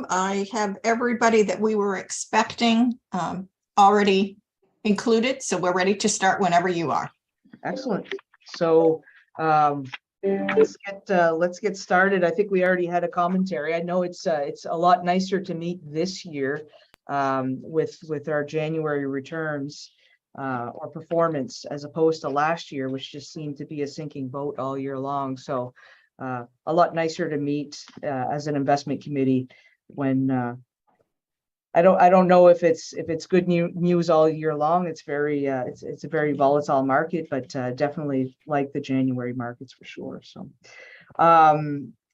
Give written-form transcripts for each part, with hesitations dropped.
I have everybody that we were expecting already included, so we're ready to start whenever you are. Excellent. So let's get started. I think we already had a commentary. I know it's a lot nicer to meet this year with our January returns or performance as opposed to last year, which just seemed to be a sinking boat all year long. So a lot nicer to meet as an investment committee when I don't know if it's good news all year long. It's very it's a very volatile market, but definitely like the January markets for sure. So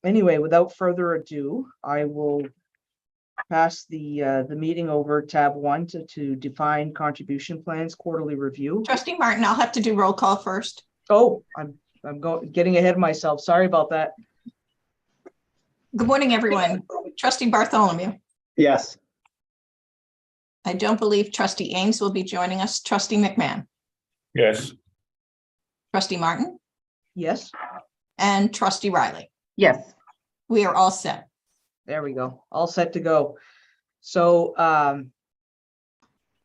anyway, without further ado, I will pass the meeting over tab 1 to define contribution plans quarterly review. Trustee Martin, I'll have to do roll call first. Oh, I'm getting ahead of myself. Sorry about that. Good morning, everyone. Trustee Bartholomew. Yes. I don't believe Trustee Ames will be joining us. Trustee McMahon. Yes. Trustee Martin. Yes. And Trustee Riley. Yes. We are all set. There we go. All set to go. So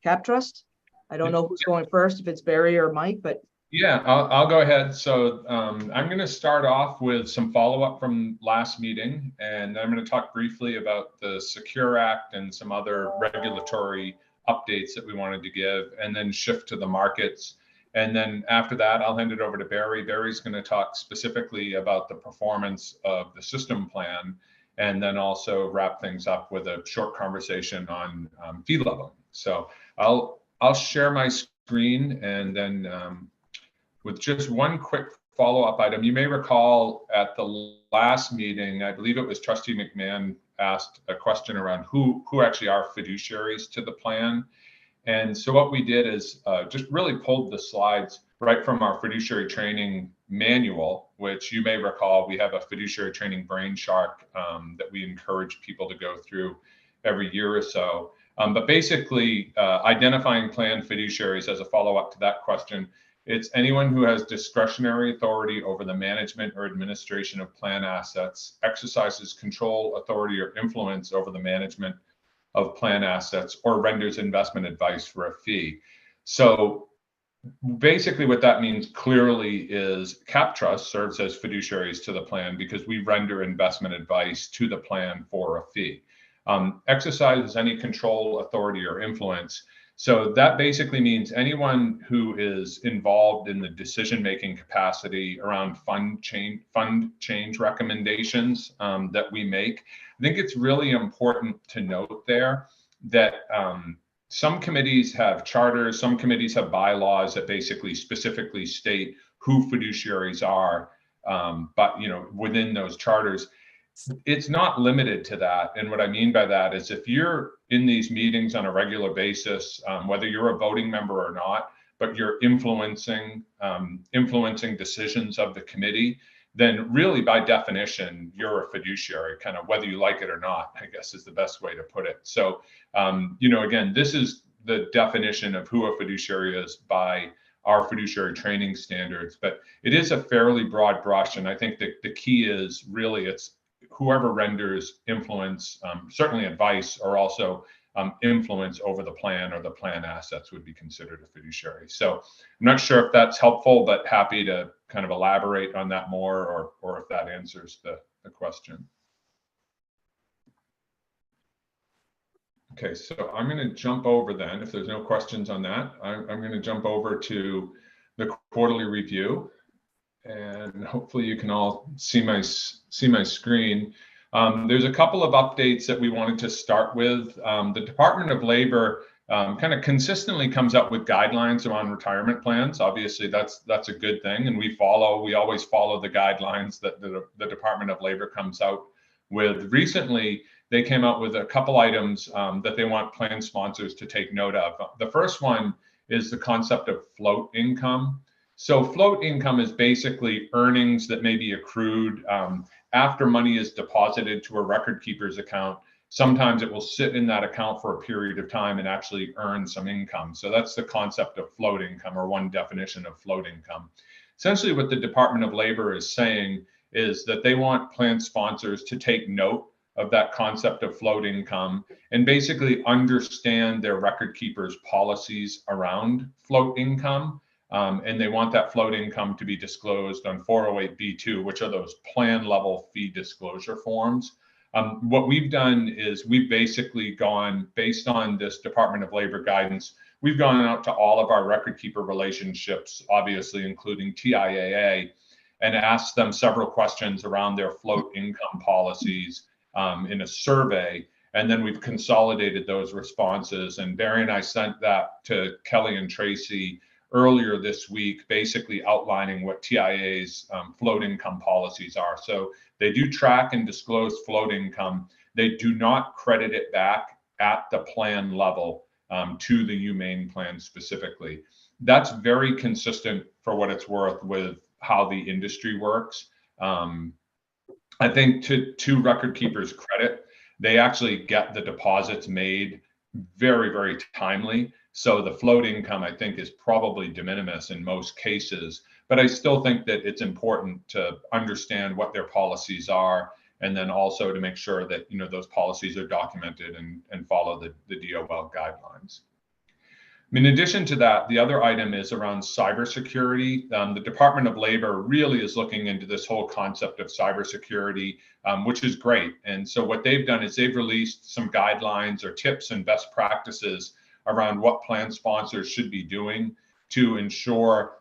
Cap Trust, I don't know who's going first, if it's Barry or Mike, but Yeah, I'll go ahead. So I'm going to start off with some follow-up from last meeting, and I'm going to talk briefly about the Secure Act and some other regulatory updates that we wanted to give, and then shift to the markets. And then after that, I'll hand it over to Barry. Barry's going to talk specifically about the performance of the system plan, and then also wrap things up with a short conversation on fee level. So I'll share my screen, and then with just one quick follow-up item. You may recall at the last meeting, I believe it was Trustee McMahon asked a question around who actually are fiduciaries to the plan. And so what we did is just really pulled the slides right from our fiduciary training manual, which you may recall, we have a fiduciary training brain shark that we encourage people to go through every year or so. But basically identifying plan fiduciaries as a follow-up to that question. It's anyone who has discretionary authority over the management or administration of plan assets, exercises control, authority, or influence over the management of plan assets, or renders investment advice for a fee. So basically what that means clearly is Cap Trust serves as fiduciaries to the plan because we render investment advice to the plan for a fee. Exercises any control, authority, or influence. So that basically means anyone who is involved in the decision-making capacity around fund change recommendations that we make. I think it's really important to note there that some committees have charters, some committees have bylaws that basically specifically state who fiduciaries are, but within those charters. It's not limited to that. And what I mean by that is if you're in these meetings on a regular basis, whether you're a voting member or not, but you're influencing decisions of the committee, then really by definition, you're a fiduciary, kind of whether you like it or not, I guess is the best way to put it. So, again, this is the definition of who a fiduciary is by our fiduciary training standards, but it is a fairly broad brush. And I think that the key is really it's whoever renders influence, certainly advice, or also influence over the plan or the plan assets would be considered a fiduciary. So I'm not sure if that's helpful, but happy to kind of elaborate on that more, or if that answers the question. Okay, so I'm going to jump over then, if there's no questions on that, I'm going to jump over to the quarterly review. And hopefully you can all see my screen. There's a couple of updates that we wanted to start with. The Department of Labor kind of consistently comes up with guidelines around retirement plans. Obviously, that's a good thing, and we always follow the guidelines that the Department of Labor comes out with. Recently, they came out with a couple items that they want plan sponsors to take note of. The first one is the concept of float income. So float income is basically earnings that may be accrued after money is deposited to a record keeper's account. Sometimes it will sit in that account for a period of time and actually earn some income. So that's the concept of float income, or one definition of float income. Essentially what the Department of Labor is saying is that they want plan sponsors to take note of that concept of float income and basically understand their record keepers' policies around float income. And they want that float income to be disclosed on 408B2, which are those plan level fee disclosure forms. What we've done is we've basically gone, based on this Department of Labor guidance, we've gone out to all of our record keeper relationships, obviously including TIAA, and asked them several questions around their float income policies in a survey. And then we've consolidated those responses. And Barry and I sent that to Kelly and Tracy earlier this week, basically outlining what TIAA's float income policies are. So they do track and disclose float income. They do not credit it back at the plan level to the UMaine plan specifically. That's very consistent, for what it's worth, with how the industry works. I think to record keepers' credit, they actually get the deposits made very, very timely. So the float income, I think, is probably de minimis in most cases. But I still think that it's important to understand what their policies are, and then also to make sure that those policies are documented and follow the DOL guidelines. In addition to that, the other item is around cybersecurity. The Department of Labor really is looking into this whole concept of cybersecurity, which is great. And so what they've done is they've released some guidelines or tips and best practices around what plan sponsors should be doing to ensure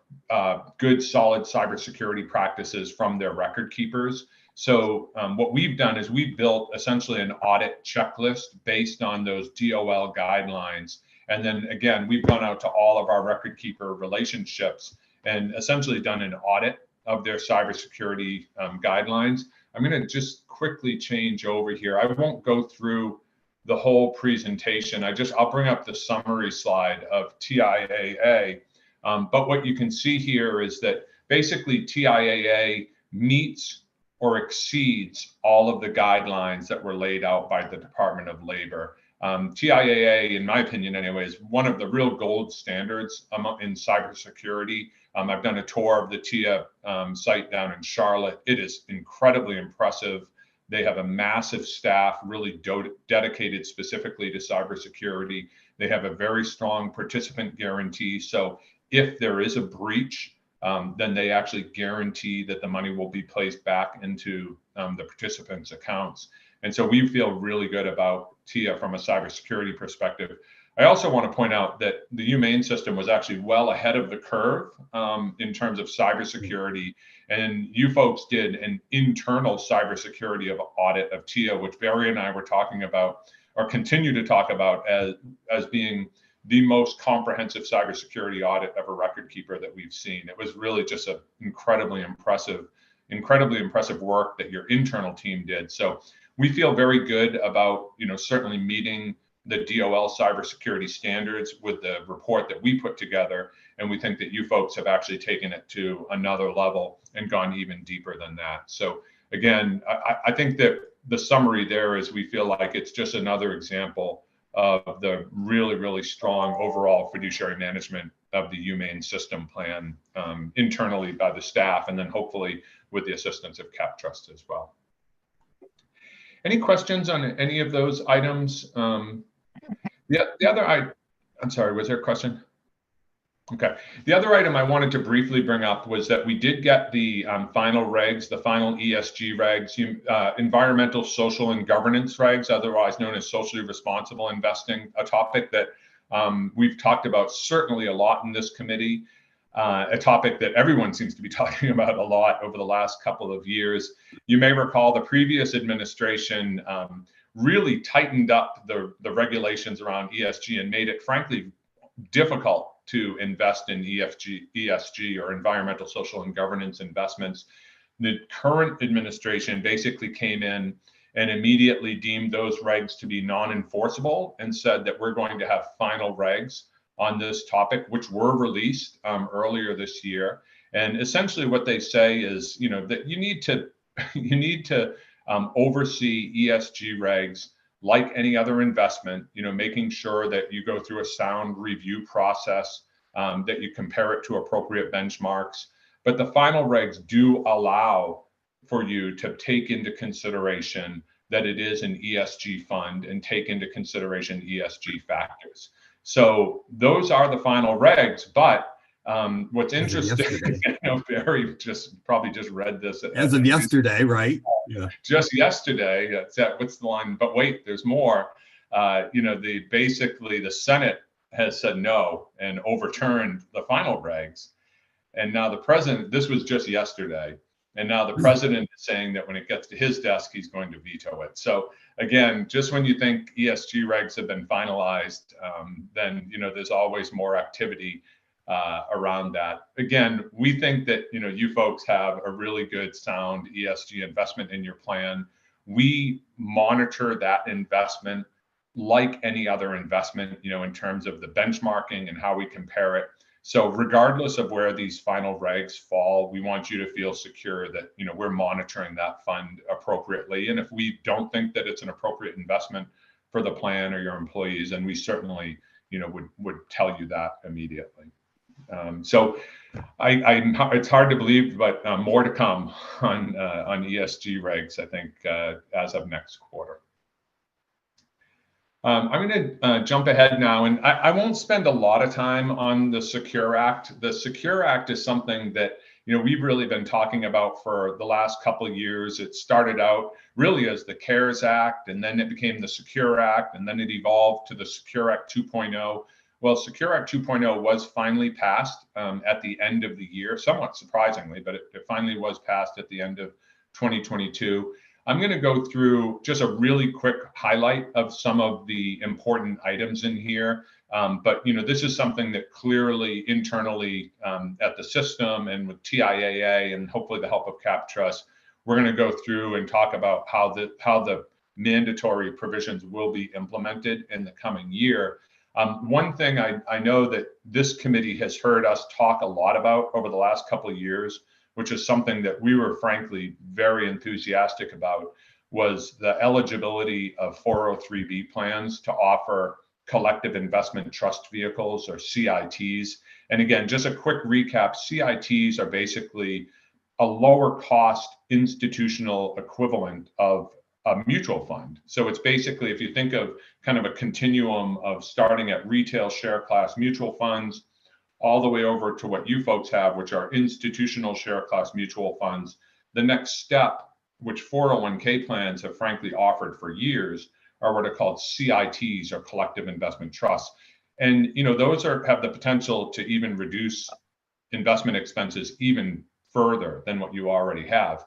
good, solid cybersecurity practices from their record keepers. So what we've done is we've built essentially an audit checklist based on those DOL guidelines. And then again, we've gone out to all of our record keeper relationships and essentially done an audit of their cybersecurity guidelines. I'm going to just quickly change over here. I won't go through the whole presentation. I'll bring up the summary slide of TIAA. But what you can see here is that basically TIAA meets or exceeds all of the guidelines that were laid out by the Department of Labor. TIAA, in my opinion anyway, is one of the real gold standards in cybersecurity. I've done a tour of the TIA site down in Charlotte. It is incredibly impressive. They have a massive staff really dedicated specifically to cybersecurity. They have a very strong participant guarantee. So if there is a breach, then they actually guarantee that the money will be placed back into the participants' accounts. And so we feel really good about TIA from a cybersecurity perspective. I also want to point out that the UMaine system was actually well ahead of the curve in terms of cybersecurity. And you folks did an internal cybersecurity audit of TIA, which Barry and I were talking about, or continue to talk about as being the most comprehensive cybersecurity audit of a record keeper that we've seen. It was really just an incredibly impressive work that your internal team did. So we feel very good about, certainly meeting the DOL cybersecurity standards with the report that we put together. And we think that you folks have actually taken it to another level and gone even deeper than that. So again, I think that the summary there is we feel like it's just another example of the really, really strong overall fiduciary management of the UMaine system plan internally by the staff, and then hopefully with the assistance of CapTrust as well. Any questions on any of those items? I'm sorry, was there a question? Okay. The other item I wanted to briefly bring up was that we did get the final regs, the final ESG regs, environmental, social, and governance regs, otherwise known as socially responsible investing, a topic that we've talked about certainly a lot in this committee, a topic that everyone seems to be talking about a lot over the last couple of years. You may recall the previous administration really tightened up the regulations around ESG and made it, frankly, difficult to invest in ESG or environmental, social, and governance investments. The current administration basically came in and immediately deemed those regs to be non-enforceable and said that we're going to have final regs on this topic, which were released earlier this year. And essentially what they say is, that you need to oversee ESG regs like any other investment, making sure that you go through a sound review process, that you compare it to appropriate benchmarks. But the final regs do allow for you to take into consideration that it is an ESG fund and take into consideration ESG factors. So those are the final regs, but what's interesting, Barry probably just read this. As of yesterday, right? Yeah. Just yesterday, what's the line? But wait, there's more. Basically the Senate has said no and overturned the final regs. And now the president, this was just yesterday, and now the president is saying that when it gets to his desk, he's going to veto it. So again, just when you think ESG regs have been finalized, then there's always more activity around that. Again, we think that you folks have a really good, sound ESG investment in your plan. We monitor that investment like any other investment, in terms of the benchmarking and how we compare it. So regardless of where these final regs fall, we want you to feel secure that we're monitoring that fund appropriately. And if we don't think that it's an appropriate investment for the plan or your employees, then we certainly would tell you that immediately. So it's hard to believe, but more to come on ESG regs, I think, as of next quarter. I'm going to jump ahead now, and I won't spend a lot of time on the Secure Act. The Secure Act is something that we've really been talking about for the last couple of years. It started out really as the CARES Act, and then it became the Secure Act, and then it evolved to the Secure Act 2.0. Well, Secure Act 2.0 was finally passed at the end of the year, somewhat surprisingly, but it finally was passed at the end of 2022. I'm going to go through just a really quick highlight of some of the important items in here. But this is something that clearly internally at the system and with TIAA and hopefully the help of CapTrust, we're going to go through and talk about how the mandatory provisions will be implemented in the coming year. One thing I know that this committee has heard us talk a lot about over the last couple of years, which is something that we were frankly very enthusiastic about, was the eligibility of 403B plans to offer collective investment trust vehicles, or CITs. And again, just a quick recap, CITs are basically a lower cost institutional equivalent of a mutual fund. So it's basically, if you think of kind of a continuum of starting at retail share class mutual funds, all the way over to what you folks have, which are institutional share class mutual funds. The next step, which 401k plans have frankly offered for years, are what are called CITs, or collective investment trusts. And those have the potential to even reduce investment expenses even further than what you already have.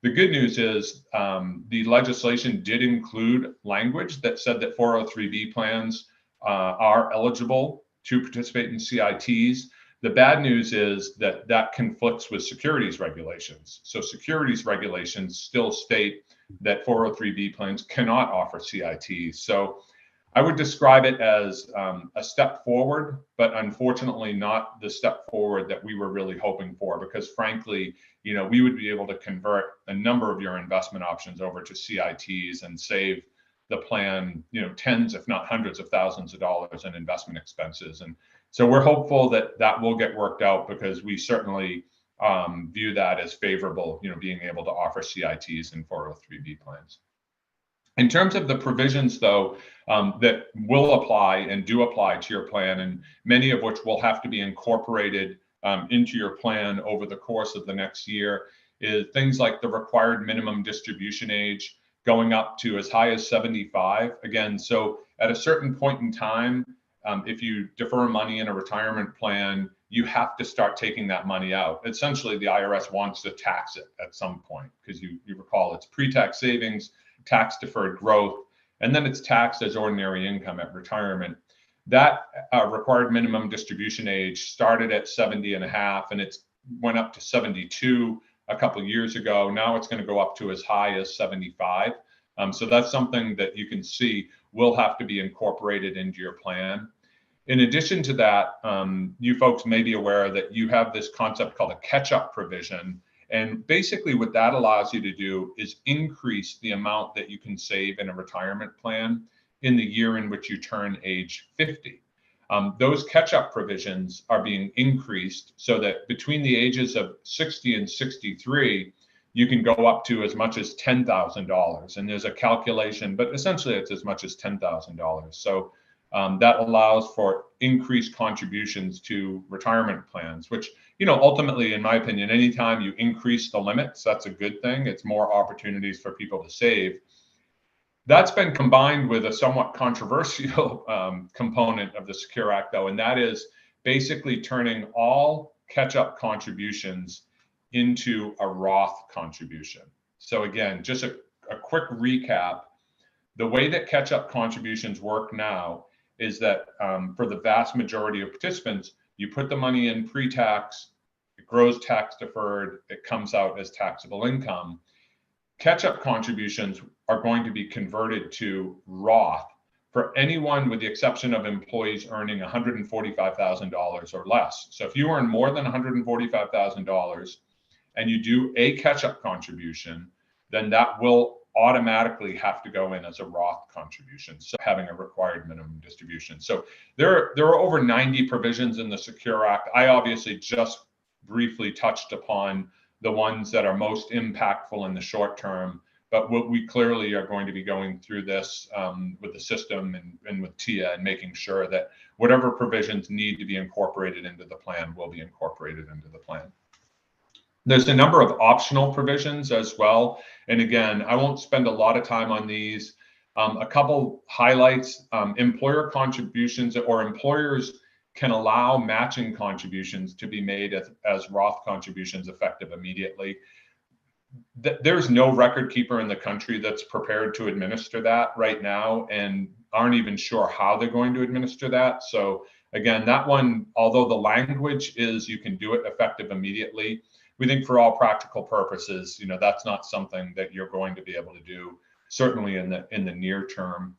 The good news is the legislation did include language that said that 403B plans are eligible to participate in CITs. The bad news is that conflicts with securities regulations. So securities regulations still state that 403B plans cannot offer CITs. So I would describe it as a step forward, but unfortunately not the step forward that we were really hoping for, because frankly, we would be able to convert a number of your investment options over to CITs and save the plan, tens, if not hundreds of thousands of dollars in investment expenses. And so we're hopeful that that will get worked out, because we certainly view that as favorable, being able to offer CITs and 403B plans. In terms of the provisions, though, that will apply and do apply to your plan, and many of which will have to be incorporated into your plan over the course of the next year, is things like the required minimum distribution age going up to as high as 75. Again, so at a certain point in time, if you defer money in a retirement plan, you have to start taking that money out. Essentially, the IRS wants to tax it at some point, because you recall it's pre-tax savings, tax deferred growth, and then it's taxed as ordinary income at retirement. That required minimum distribution age started at 70 and a half, and it's went up to 72 a couple of years ago. Now it's going to go up to as high as 75. So that's something that you can see will have to be incorporated into your plan. In addition to that, you folks may be aware that you have this concept called a catch-up provision. And basically what that allows you to do is increase the amount that you can save in a retirement plan in the year in which you turn age 50. Those catch-up provisions are being increased so that between the ages of 60 and 63, you can go up to as much as $10,000. And there's a calculation, but essentially it's as much as $10,000. So that allows for increased contributions to retirement plans, which, ultimately, in my opinion, anytime you increase the limits, that's a good thing. It's more opportunities for people to save. That's been combined with a somewhat controversial component of the Secure Act, though, and that is basically turning all catch-up contributions into a Roth contribution. So again, just a quick recap. The way that catch-up contributions work now is that for the vast majority of participants, you put the money in pre-tax, it grows tax deferred, it comes out as taxable income. Catch-up contributions are going to be converted to Roth for anyone with the exception of employees earning $145,000 or less. So if you earn more than $145,000 and you do a catch-up contribution, then that will automatically have to go in as a Roth contribution, so having a required minimum distribution. So there are over 90 provisions in the Secure Act. I obviously just briefly touched upon the ones that are most impactful in the short term, but we clearly are going to be going through this with the system and with TIA and making sure that whatever provisions need to be incorporated into the plan will be incorporated into the plan. There's a number of optional provisions as well. And again, I won't spend a lot of time on these. A couple highlights: employer contributions, or employers can allow matching contributions to be made as Roth contributions effective immediately. There's no record keeper in the country that's prepared to administer that right now and aren't even sure how they're going to administer that. So again, that one, although the language is you can do it effective immediately, we think for all practical purposes, that's not something that you're going to be able to do, certainly in the near term.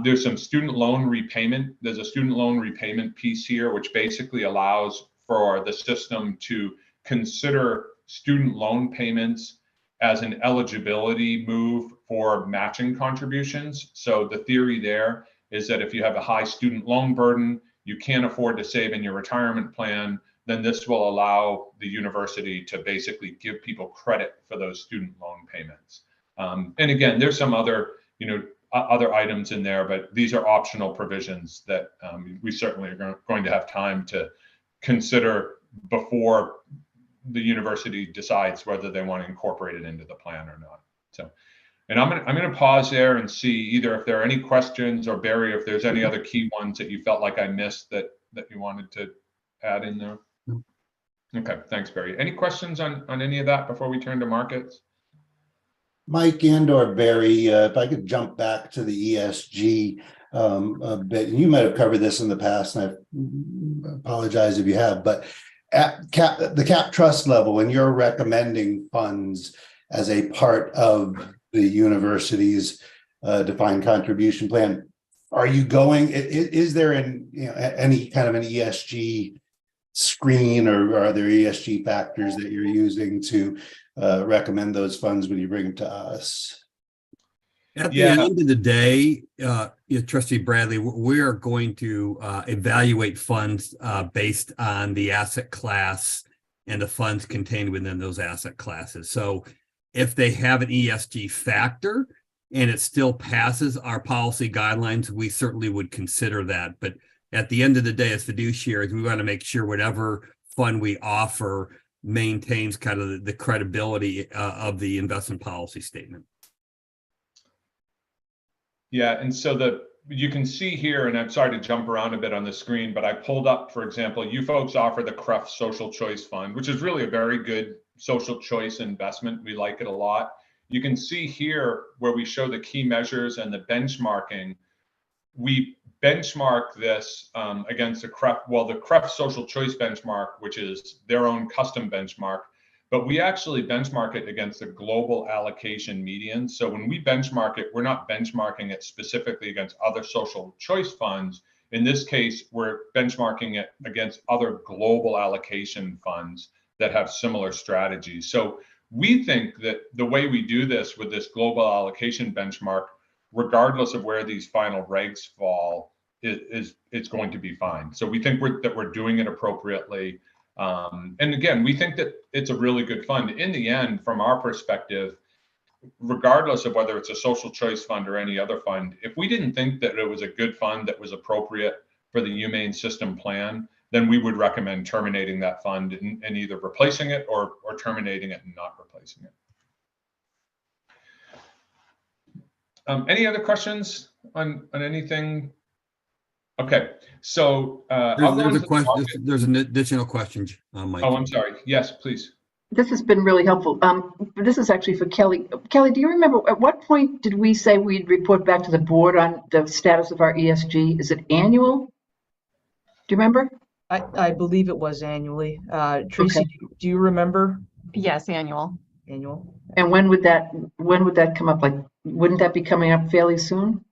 There's some student loan repayment. There's a student loan repayment piece here, which basically allows for the system to consider student loan payments as an eligibility move for matching contributions. So the theory there is that if you have a high student loan burden, you can't afford to save in your retirement plan, then this will allow the university to basically give people credit for those student loan payments. And again, there's some other, other items in there, but these are optional provisions that we certainly are going to have time to consider before the university decides whether they want to incorporate it into the plan or not. So, and I'm going to pause there and see either if there are any questions, or Barry, if there's any other key ones that you felt like I missed that you wanted to add in there. Okay, thanks, Barry. Any questions on any of that before we turn to markets? Mike and/or Barry, if I could jump back to the ESG a bit. You might have covered this in the past, and I apologize if you have, but at the cap trust level, when you're recommending funds as a part of the university's defined contribution plan, are you going, is there any kind of an ESG screen, or are there ESG factors that you're using to recommend those funds when you bring them to us? At the end of the day, Trustee Bradley, we are going to evaluate funds based on the asset class and the funds contained within those asset classes. So if they have an ESG factor and it still passes our policy guidelines, we certainly would consider that. But at the end of the day, as fiduciaries, we want to make sure whatever fund we offer maintains kind of the credibility of the investment policy statement. Yeah, and so you can see here, and I'm sorry to jump around a bit on the screen, but I pulled up, for example, you folks offer the CREF Social Choice Fund, which is really a very good social choice investment. We like it a lot. You can see here where we show the key measures and the benchmarking. We benchmark this against the CREF Social Choice benchmark, which is their own custom benchmark, but we actually benchmark it against the global allocation median. So when we benchmark it, we're not benchmarking it specifically against other social choice funds. In this case, we're benchmarking it against other global allocation funds that have similar strategies. So we think that the way we do this with this global allocation benchmark, regardless of where these final regs fall, it's going to be fine. So we think that we're doing it appropriately. And again, we think that it's a really good fund. In the end, from our perspective, regardless of whether it's a social choice fund or any other fund, if we didn't think that it was a good fund that was appropriate for the humane system plan, then we would recommend terminating that fund and either replacing it or terminating it and not replacing it. Any other questions on anything? Okay, so I'll go There's a into the question, market. there's an additional question, Mike. Oh, I'm sorry. Yes, please. This has been really helpful. This is actually for Kelly. Kelly, do you remember at what point did we say we'd report back to the board on the status of our ESG? Is it annual? Do you remember? I believe it was annually. Tracy, Okay. do you remember Yes, annual. annual? And when would that come up? Like, wouldn't that be coming up fairly soon?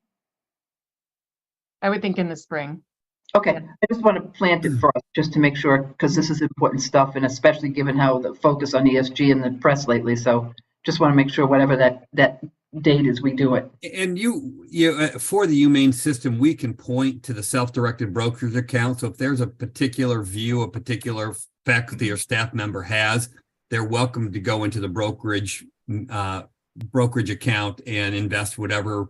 I would think in the spring. Okay, I just want to plant it for us, just to make sure, because this is important stuff, and especially given how the focus on ESG in the press lately. So just want to make sure whatever that date is, we do it. And for the humane system, we can point to the self-directed brokerage account. So if there's a particular view, a particular faculty or staff member has, they're welcome to go into the brokerage account and invest whatever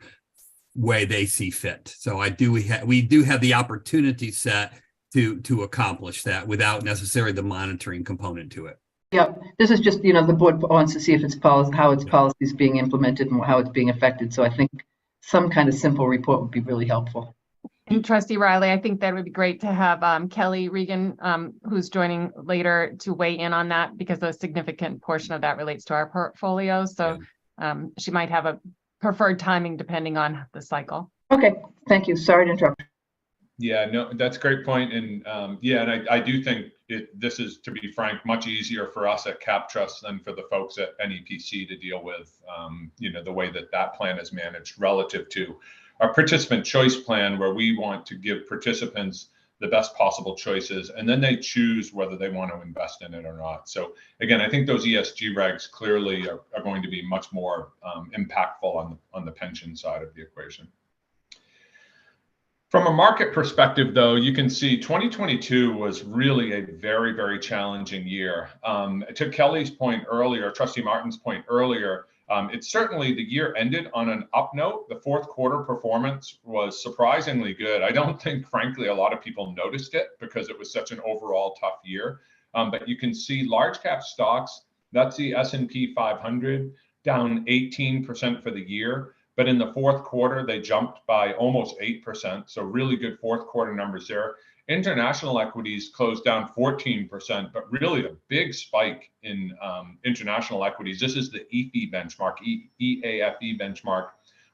way they see fit. So we do have the opportunity set to accomplish that without necessarily the monitoring component to it. Yeah, this is just, the board wants to see if how its policy is being implemented and how it's being affected. So I think some kind of simple report would be really helpful. And Trustee Riley, I think that would be great to have Kelly Regan, who's joining later, to weigh in on that, because a significant portion of that relates to our portfolio. So she might have a preferred timing depending on the cycle. Okay, thank you. Sorry to interrupt. Yeah, no, that's a great point. And and I do think this is, to be frank, much easier for us at CapTrust than for the folks at NEPC to deal with, the way that plan is managed relative to our participant choice plan, where we want to give participants the best possible choices, and then they choose whether they want to invest in it or not. So again, I think those ESG regs clearly are going to be much more impactful on the pension side of the equation. From a market perspective, though, you can see 2022 was really a very, very challenging year. To Kelly's point earlier, Trustee Martin's point earlier, it's certainly, the year ended on an up note. The fourth quarter performance was surprisingly good. I don't think, frankly, a lot of people noticed it because it was such an overall tough year. But you can see large cap stocks, that's the S&P 500, down 18% for the year. But in the fourth quarter, they jumped by almost 8%. So really good fourth quarter numbers there. International equities closed down 14%, but really a big spike in international equities. This is the EAFE benchmark, EAFE benchmark,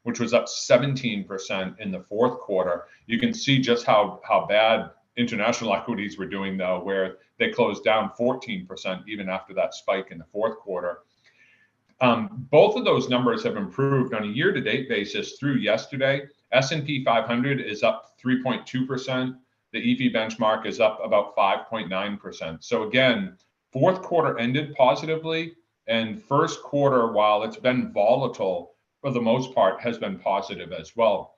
which was up 17% in the fourth quarter. You can see just how bad international equities were doing, though, where they closed down 14% even after that spike in the fourth quarter. Both of those numbers have improved on a year-to-date basis through yesterday. S&P 500 is up 3.2%. The EAFE benchmark is up about 5.9%. So again, fourth quarter ended positively, and first quarter, while it's been volatile for the most part, has been positive as well.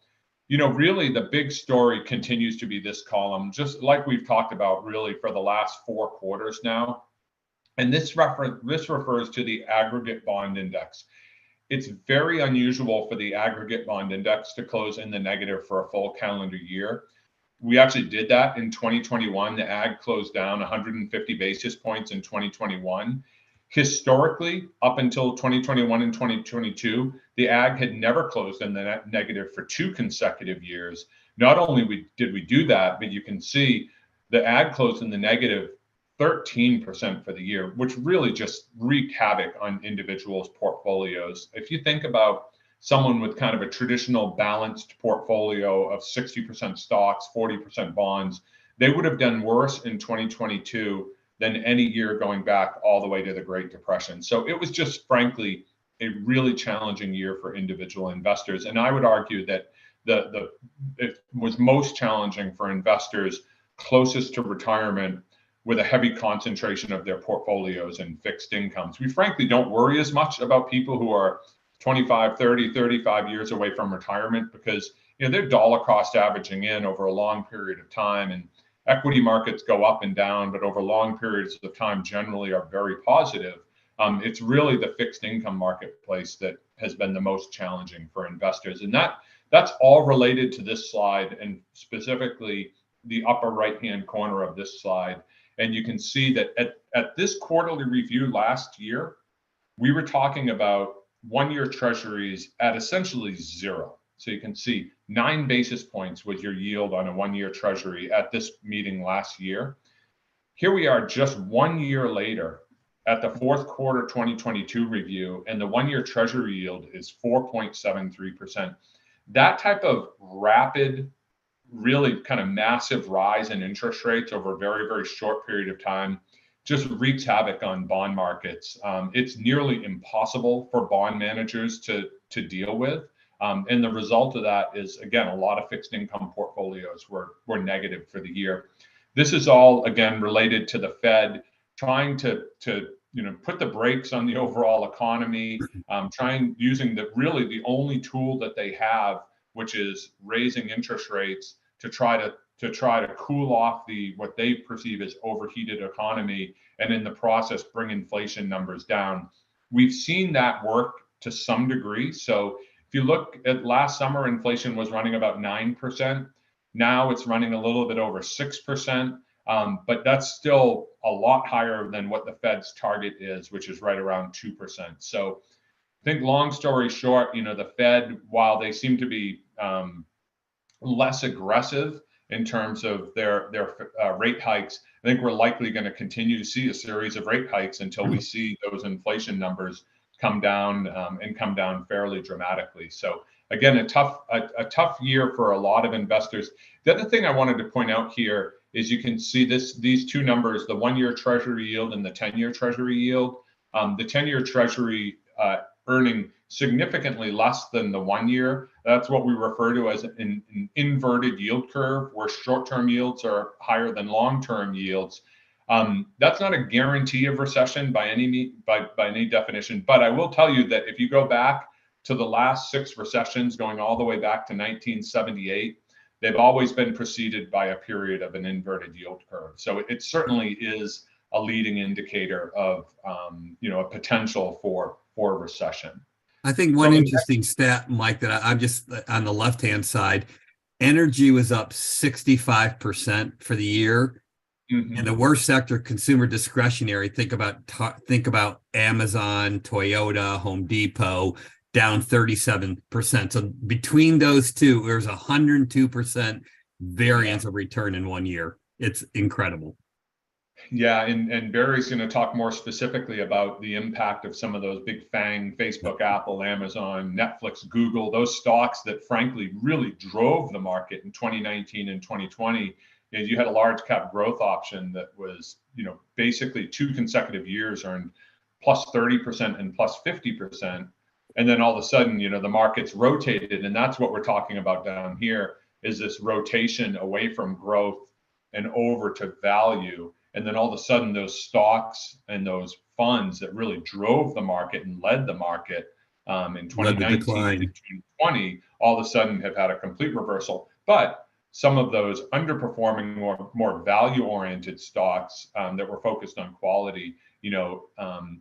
Really the big story continues to be this column, just like we've talked about really for the last 4 quarters now. And this refers to the aggregate bond index. It's very unusual for the aggregate bond index to close in the negative for a full calendar year. We actually did that in 2021. The ag closed down 150 basis points in 2021. Historically, up until 2021 and 2022, the ag had never closed in the negative for 2 consecutive years. Not only did we do that, but you can see the ag closed in the negative 13% for the year, which really just wreaked havoc on individuals' portfolios. If you think about someone with kind of a traditional balanced portfolio of 60% stocks, 40% bonds, they would have done worse in 2022 than any year going back all the way to the Great Depression. So it was just, frankly, a really challenging year for individual investors. And I would argue that it was most challenging for investors closest to retirement, with a heavy concentration of their portfolios in fixed incomes. We frankly don't worry as much about people who are 25, 30, 35 years away from retirement, because they're dollar cost averaging in over a long period of time. And equity markets go up and down, but over long periods of time generally are very positive. It's really the fixed income marketplace that has been the most challenging for investors. And that's all related to this slide, and specifically the upper right-hand corner of this slide. And you can see that at this quarterly review last year, we were talking about one-year treasuries at essentially zero. So you can see 9 basis points was your yield on a one-year treasury at this meeting last year. Here we are just 1 year later at the fourth quarter 2022 review, and the one-year treasury yield is 4.73%. That type of rapid, really kind of massive rise in interest rates over a very, very short period of time just wreaks havoc on bond markets. It's nearly impossible for bond managers to deal with. And the result of that is, again, a lot of fixed income portfolios were negative for the year. This is all, again, related to the Fed trying to put the brakes on the overall economy, using really the only tool that they have, which is raising interest rates to try to cool off what they perceive as overheated economy, and in the process bring inflation numbers down. We've seen that work to some degree. So if you look at last summer, inflation was running about 9%. Now it's running a little bit over 6%. But that's still a lot higher than what the Fed's target is, which is right around 2%. So I think, long story short, the Fed, while they seem to be less aggressive in terms of their rate hikes, I think we're likely going to continue to see a series of rate hikes until we see those inflation numbers come down and come down fairly dramatically. So again, a tough year for a lot of investors. The other thing I wanted to point out here is you can see these two numbers, the one-year treasury yield and the 10-year treasury yield. The 10-year treasury earning significantly less than the 1 year. That's what we refer to as an inverted yield curve, where short-term yields are higher than long-term yields. That's not a guarantee of recession by any definition, but I will tell you that if you go back to the last 6 recessions, going all the way back to 1978, they've always been preceded by a period of an inverted yield curve. So it certainly is a leading indicator of a potential for recession. I think one interesting stat, Mike, that I'm just on the left-hand side, energy was up 65% for the year. Mm-hmm. And the worst sector, consumer discretionary, think about Amazon, Toyota, Home Depot, down 37%. So between those two, there's 102% variance of return in 1 year. It's incredible. Yeah, and Barry's going to talk more specifically about the impact of some of those big FANG, Facebook, Apple, Amazon, Netflix, Google, those stocks that frankly really drove the market in 2019 and 2020. You had a large cap growth option that was, basically 2 consecutive years earned plus 30% and plus 50%. And then all of a sudden, the market's rotated. And that's what we're talking about down here, is this rotation away from growth and over to value. And then all of a sudden, those stocks and those funds that really drove the market and led the market in 2019 and 2020, all of a sudden have had a complete reversal. But some of those underperforming, more value-oriented stocks that were focused on quality,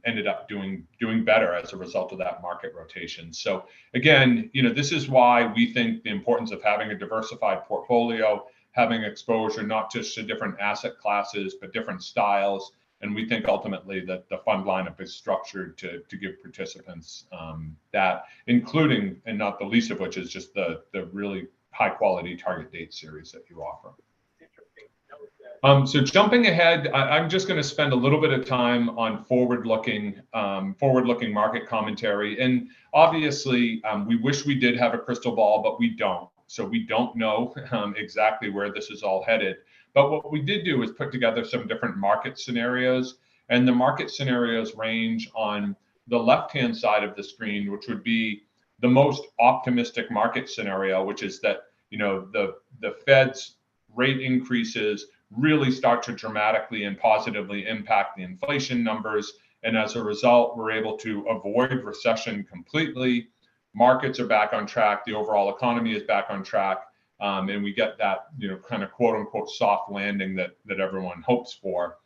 ended up doing better as a result of that market rotation. So again, this is why we think the importance of having a diversified portfolio, having exposure not just to different asset classes, but different styles. And we think ultimately that the fund lineup is structured to give participants that, including, and not the least of which, is just the really high quality target date series that you offer. So jumping ahead, I'm just going to spend a little bit of time on forward-looking market commentary. And obviously, we wish we did have a crystal ball, but we don't. So we don't know exactly where this is all headed. But what we did do is put together some different market scenarios. And the market scenarios range on the left-hand side of the screen, which would be the most optimistic market scenario, which is that the Fed's rate increases really start to dramatically and positively impact the inflation numbers. And as a result, we're able to avoid recession completely. Markets are back on track. The overall economy is back on track. and we get that, kind of quote unquote soft landing that everyone hopes for.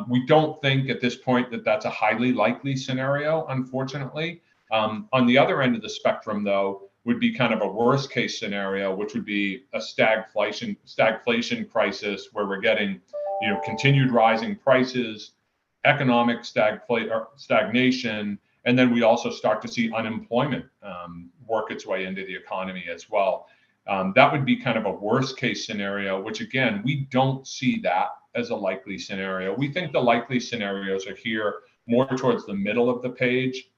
We don't think at this point that that's a highly likely scenario, unfortunately. On the other end of the spectrum, though, would be kind of a worst case scenario, which would be a stagflation crisis where we're getting, continued rising prices, economic stagnation, and then we also start to see unemployment work its way into the economy as well. That would be kind of a worst case scenario, which again, we don't see that as a likely scenario. We think the likely scenarios are here more towards the middle of the page,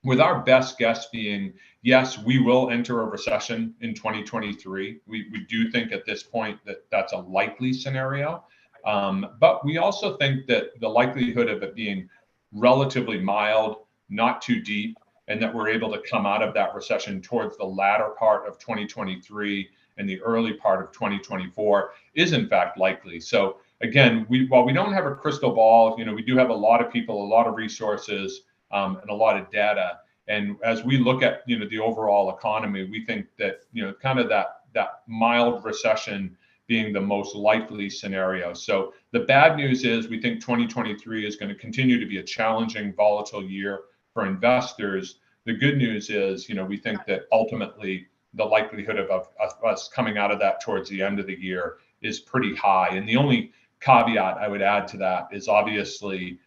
with our best guess being, yes, we will enter a recession in 2023. We do think at this point that that's a likely scenario. But we also think that the likelihood of it being relatively mild, not too deep, and that we're able to come out of that recession towards the latter part of 2023 and the early part of 2024 is in fact likely. So again, while we don't have a crystal ball, we do have a lot of people, a lot of resources, and a lot of data. And as we look at, the overall economy, we think that, kind of that mild recession being the most likely scenario. So the bad news is we think 2023 is going to continue to be a challenging, volatile year for investors. The good news is, we think that ultimately the likelihood of us coming out of that towards the end of the year is pretty high. And the only caveat I would add to that is obviously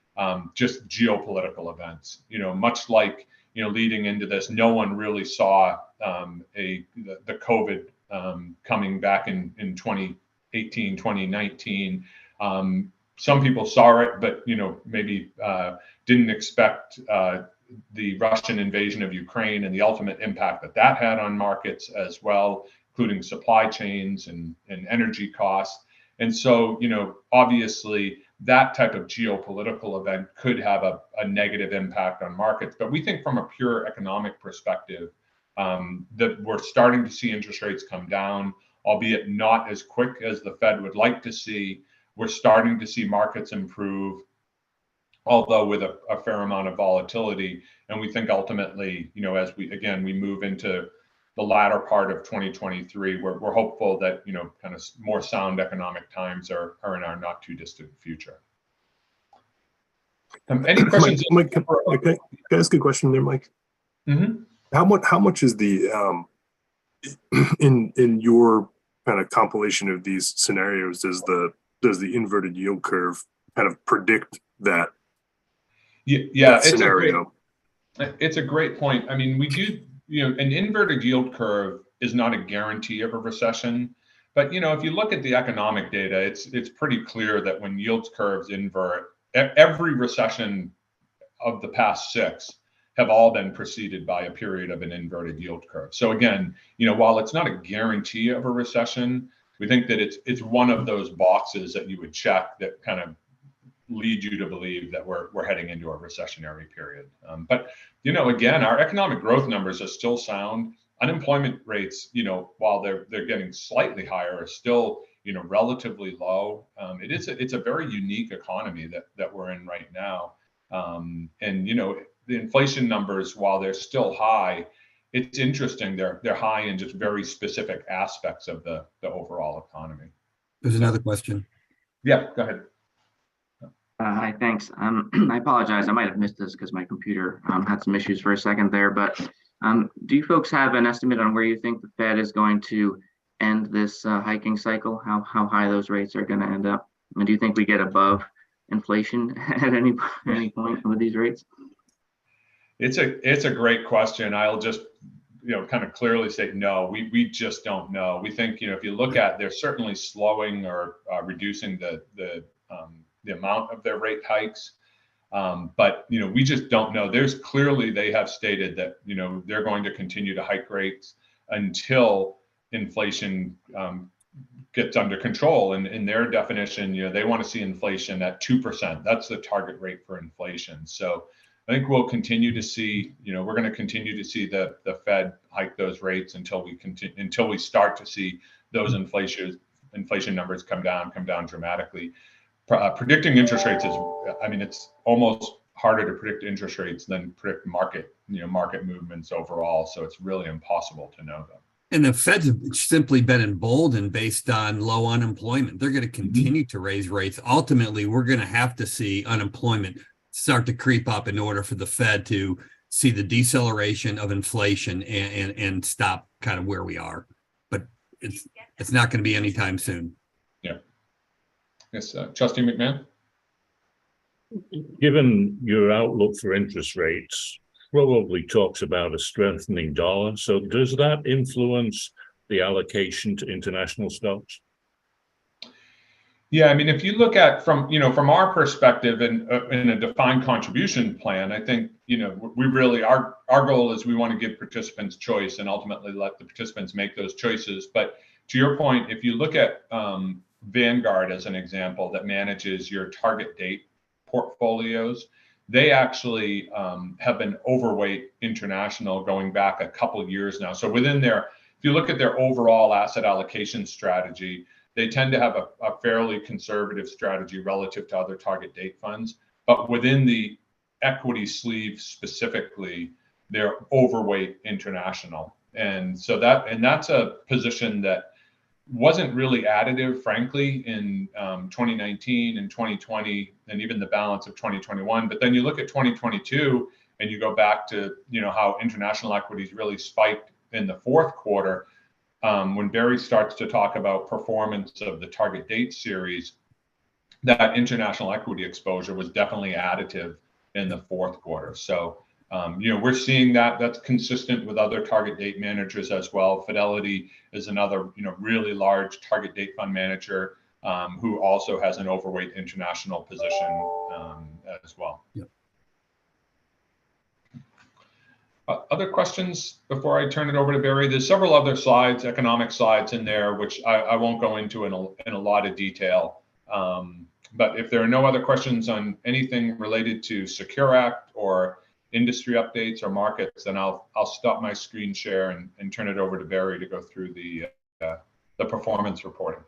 just geopolitical events. Much like, leading into this, no one really saw the COVID coming back in 2018, 2019. Some people saw it, but maybe didn't expect the Russian invasion of Ukraine and the ultimate impact that had on markets as well, including supply chains and energy costs. And so, obviously that type of geopolitical event could have a negative impact on markets. But we think from a pure economic perspective, that we're starting to see interest rates come down, albeit not as quick as the Fed would like to see. We're starting to see markets improve, although with a fair amount of volatility. And we think ultimately, as we move into the latter part of 2023, we're hopeful that, kind of more sound economic times are in our not too distant future. Any questions? Mike, can I ask a question there, Mike? Mm-hmm. How much is the in your kind of compilation of these scenarios does the inverted yield curve kind of predict that? Yeah, scenario. It's a great point. I mean, we do, an inverted yield curve is not a guarantee of a recession, but if you look at the economic data, it's pretty clear that when yield curves invert, every recession of the past 6 have all been preceded by a period of an inverted yield curve. So again, while it's not a guarantee of a recession, we think that it's one of those boxes that you would check that kind of lead you to believe that we're heading into a recessionary period. But again, our economic growth numbers are still sound. Unemployment rates, while they're getting slightly higher, are still relatively low. It's a very unique economy that we're in right now. And the inflation numbers, while they're still high, it's interesting. They're high in just very specific aspects of the overall economy. There's another question. Yeah, go ahead. Hi, thanks. I apologize. I might have missed this because my computer had some issues for a second there. But do you folks have an estimate on where you think the Fed is going to end this hiking cycle? How high those rates are going to end up? And do you think we get above inflation at any point with these rates? It's a great question. I'll just kind of clearly say no. We just don't know. We think if you look at, they're certainly slowing or reducing the amount of their rate hikes. But, we just don't know. They have stated that, they're going to continue to hike rates until inflation gets under control. And in their definition, they want to see inflation at 2%. That's the target rate for inflation. So I think we'll continue to see, we're going to continue to see the Fed hike those rates until we start to see those inflation numbers come down dramatically. Predicting interest rates it's almost harder to predict interest rates than predict market movements overall. So it's really impossible to know them. And the Fed's simply been emboldened based on low unemployment. They're going to continue to raise rates. Ultimately, we're going to have to see unemployment start to creep up in order for the Fed to see the deceleration of inflation and stop kind of where we are. But it's not going to be anytime soon. Yeah. Yes, Trustee McMahon? Given your outlook for interest rates, probably talks about a strengthening dollar. So does that influence the allocation to international stocks? Yeah, I mean, if you look at from our perspective and in a defined contribution plan, I think, we really, our goal is we want to give participants choice and ultimately let the participants make those choices. But to your point, if you look at Vanguard as an example that manages your target date portfolios, they actually have been overweight international going back a couple of years now. So within if you look at their overall asset allocation strategy, they tend to have a fairly conservative strategy relative to other target date funds. But within the equity sleeve specifically, they're overweight international. And so that's a position that wasn't really additive, frankly, in 2019 and 2020, and even the balance of 2021. But then you look at 2022 and you go back to, how international equities really spiked in the fourth quarter. When Barry starts to talk about performance of the target date series, that international equity exposure was definitely additive in the fourth quarter. So, we're seeing that's consistent with other target date managers as well. Fidelity is another, really large target date fund manager who also has an overweight international position as well. Yep. Other questions before I turn it over to Barry? There's several other slides, economic slides in there, which I won't go into in a lot of detail. But if there are no other questions on anything related to Secure Act or industry updates or markets, then I'll stop my screen share and turn it over to Barry to go through the performance reporting.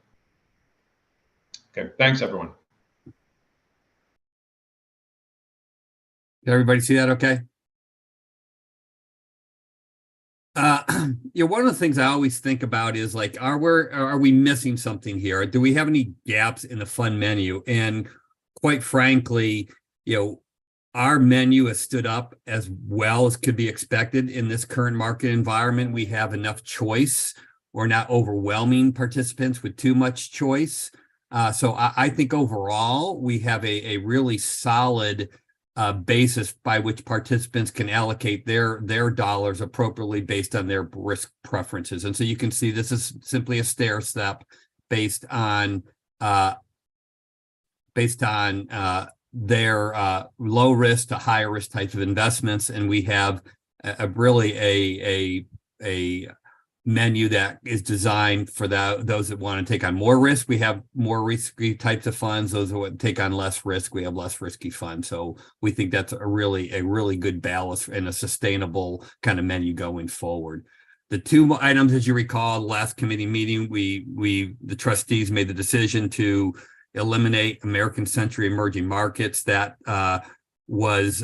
Okay, thanks everyone. Did everybody see that okay? One of the things I always think about is like, are we missing something here? Do we have any gaps in the fund menu? And quite frankly, our menu has stood up as well as could be expected in this current market environment. We have enough choice. We're not overwhelming participants with too much choice. So I think overall, we have a really solid basis by which participants can allocate their dollars appropriately based on their risk preferences. And so you can see this is simply a stair step based on their low risk to higher risk types of investments. And we have a menu that is designed for those that want to take on more risk. We have more risky types of funds. Those who take on less risk, we have less risky funds. So we think that's a really good balance and a sustainable kind of menu going forward. The two items, as you recall, last committee meeting, the trustees made the decision to eliminate American Century Emerging Markets. That was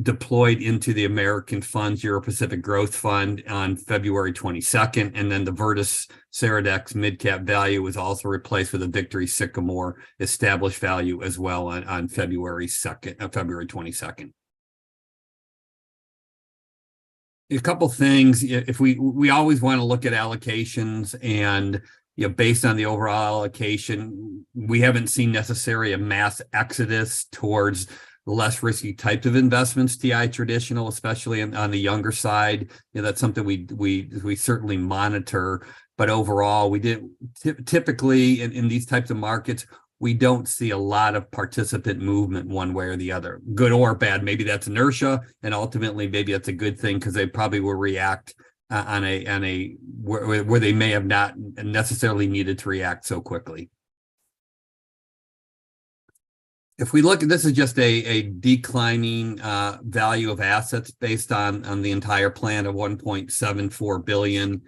deployed into the American Funds Euro-Pacific Growth Fund on February 22nd. And then the Virtus Ceradex Mid-Cap Value was also replaced with a Victory Sycamore Established Value as well on February 22nd. A couple things, if we always want to look at allocations and based on the overall allocation, we haven't seen necessarily a mass exodus towards less risky types of investments, TI traditional, especially on the younger side. That's something we certainly monitor. But overall, we did typically in these types of markets, we don't see a lot of participant movement one way or the other, good or bad. Maybe that's inertia, and ultimately maybe that's a good thing because they probably will react where they may have not necessarily needed to react so quickly. If we look at this, is just a declining value of assets based on the entire plan of 1.74 billion.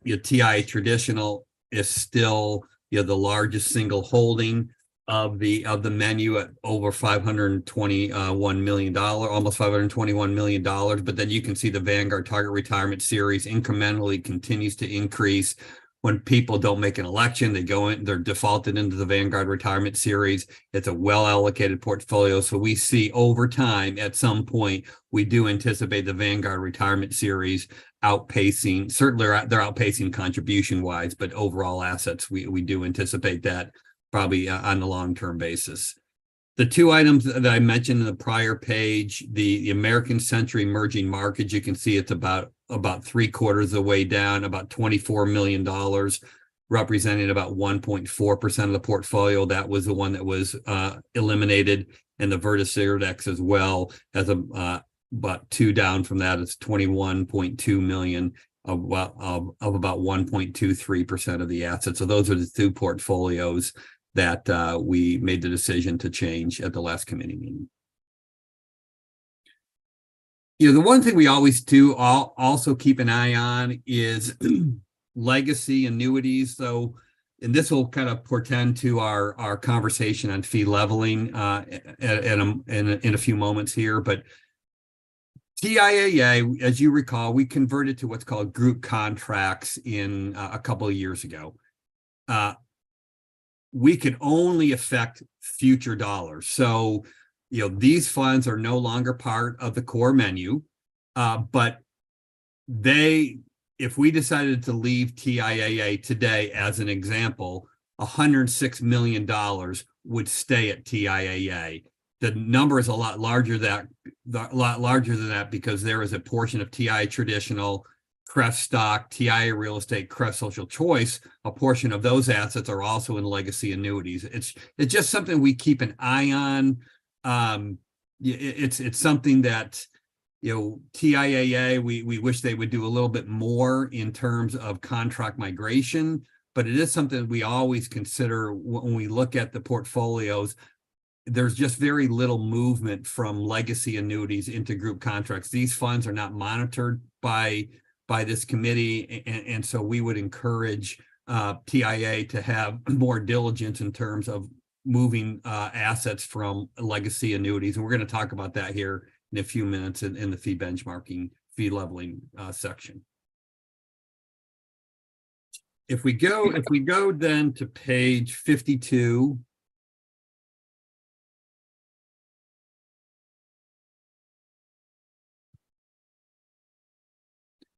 Your TI traditional is still the largest single holding. of the menu at over $521 million, almost $521 million. But then you can see the Vanguard Target Retirement Series incrementally continues to increase. When people don't make an election, they go in, they're defaulted into the Vanguard Retirement Series. It's a well allocated portfolio. So we see over time, at some point, we do anticipate the Vanguard Retirement Series outpacing, certainly they're outpacing contribution wise, but overall assets, we do anticipate that probably on a long-term basis. The two items that I mentioned in the prior page, the American Century Emerging Markets, you can see it's about 3/4 of the way down, about $24 million, representing about 1.4% of the portfolio. That was the one that was eliminated, and the Virtus Index as well as about 2 down from that. It's 21.2 million of about 1.23% of the assets. So those are the two portfolios that we made the decision to change at the last committee meeting. You know, the one thing we always do also keep an eye on is legacy annuities. So, and this will kind of portend to our conversation on fee leveling in a few moments here. But TIAA, as you recall, we converted to what's called group contracts in a couple of years ago. We could only affect future dollars. So, you know, these funds are no longer part of the core menu, but if we decided to leave TIAA today, as an example, $106 million would stay at TIAA. The number is a lot larger than that because there is a portion of TI Traditional, CREF Stock, TIA Real Estate, CREF Social Choice. A portion of those assets are also in legacy annuities. It's just something we keep an eye on. It's something that, you know, TIAA, we wish they would do a little bit more in terms of contract migration, but it is something we always consider when we look at the portfolios. There's just very little movement from legacy annuities into group contracts. These funds are not monitored by this committee, and so we would encourage TIA to have more diligence in terms of moving assets from legacy annuities. And we're going to talk about that here in a few minutes in the fee benchmarking, fee leveling section. If we go then to page 52,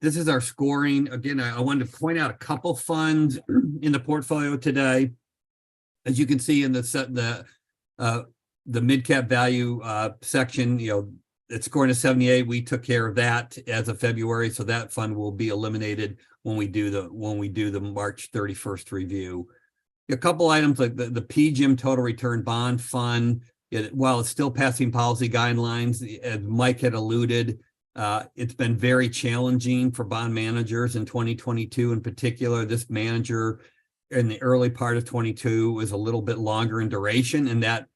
this is our scoring. Again, I wanted to point out a couple funds in the portfolio today. As you can see in the mid-cap value section, you know, it's scoring a 78. We took care of that as of February, so that fund will be eliminated when we do the March 31st review. A couple items like the PGIM Total Return Bond Fund, while it's still passing policy guidelines, as Mike had alluded, it's been very challenging for bond managers in 2022. In particular, this manager in the early part of 22 was a little bit longer in duration, and that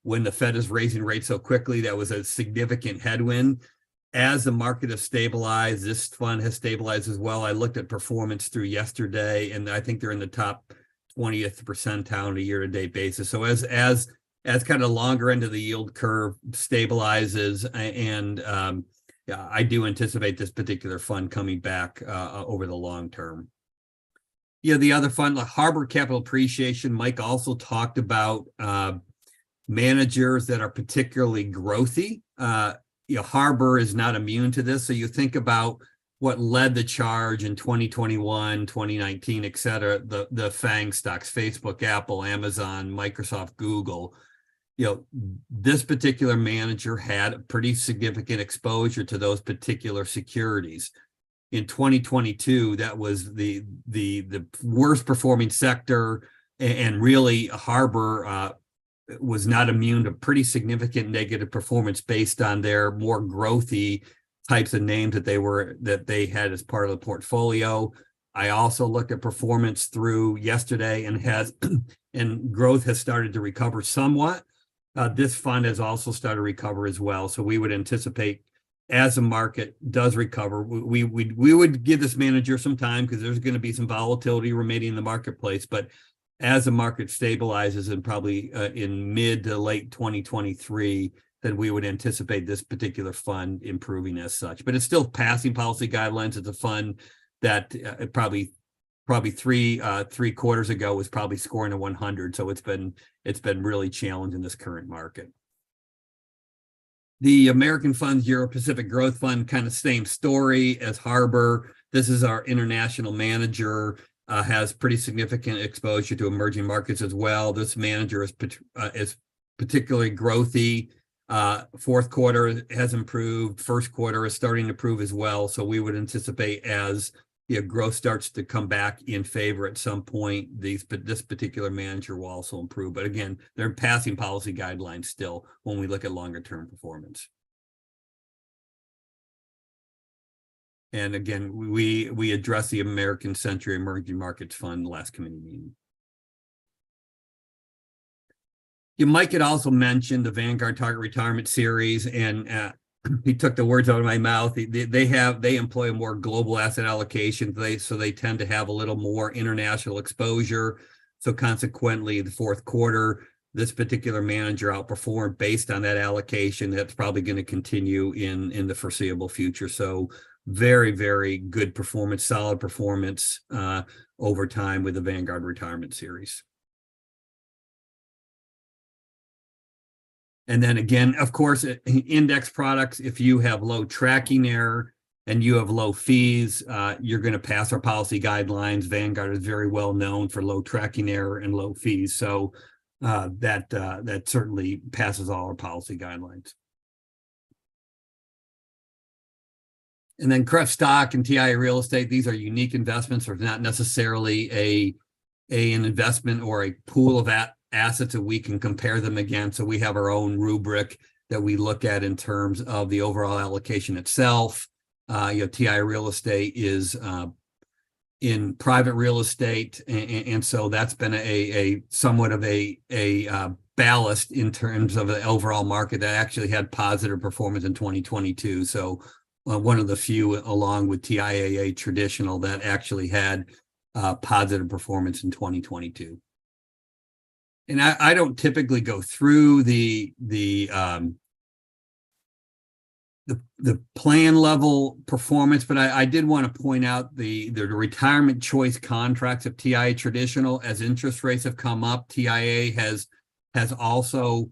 when the Fed is raising rates so quickly, that was a significant headwind. As the market has stabilized, this fund has stabilized as well. I looked at performance through yesterday, and I think they're in the top 20th percentile on a year-to-date basis. So as kind of longer end of the yield curve stabilizes, and yeah, I do anticipate this particular fund coming back over the long term. Yeah, the other fund, like Harbor Capital Appreciation, Mike also talked about managers that are particularly growthy. You know, Harbor is not immune to this. So you think about what led the charge in 2021, 2019, et cetera, the FANG stocks, Facebook, Apple, Amazon, Microsoft, Google. You know, this particular manager had a pretty significant exposure to those particular securities. In 2022, that was the worst performing sector, and really Harbor was not immune to pretty significant negative performance based on their more growthy types of names that they had as part of the portfolio. I also looked at performance through yesterday, and growth has started to recover somewhat. This fund has also started to recover as well. So we would anticipate, as the market does recover, we would give this manager some time because there's going to be some volatility remaining in the marketplace. But as the market stabilizes and probably in mid to late 2023, then we would anticipate this particular fund improving as such. But it's still passing policy guidelines. It's a fund that probably 3 quarters ago was probably scoring a 100. So it's been really challenging this current market. The American Funds Euro Pacific Growth Fund, kind of same story as Harbor. This is our international manager, has pretty significant exposure to emerging markets as well. This manager is particularly growthy. Fourth quarter has improved. First quarter is starting to improve as well. So we would anticipate as growth starts to come back in favor at some point, this particular manager will also improve. But again, they're passing policy guidelines still when we look at longer term performance. And again, we addressed the American Century Emerging Markets Fund last committee meeting. Mike had also mentioned the Vanguard Target Retirement Series, and he took the words out of my mouth. They employ a more global asset allocation. So they tend to have a little more international exposure. So consequently, the fourth quarter, this particular manager outperformed based on that allocation. That's probably going to continue in the foreseeable future. So very, very good performance, solid performance over time with the Vanguard Retirement Series. And then again, of course, index products, if you have low tracking error and you have low fees, you're going to pass our policy guidelines. Vanguard is very well known for low tracking error and low fees. So that certainly passes all our policy guidelines. And then CREF stock and TIA real estate, these are unique investments, or not necessarily an investment or a pool of assets that we can compare them against. So we have our own rubric that we look at in terms of the overall allocation itself. TIA real estate is in private real estate, and so that's been a somewhat of a ballast in terms of the overall market that actually had positive performance in 2022. So one of the few, along with TIAA traditional, that actually had positive performance in 2022. And I don't typically go through the plan level performance, but I did want to point out the retirement choice contracts of TIA traditional. As interest rates have come up, TIA has also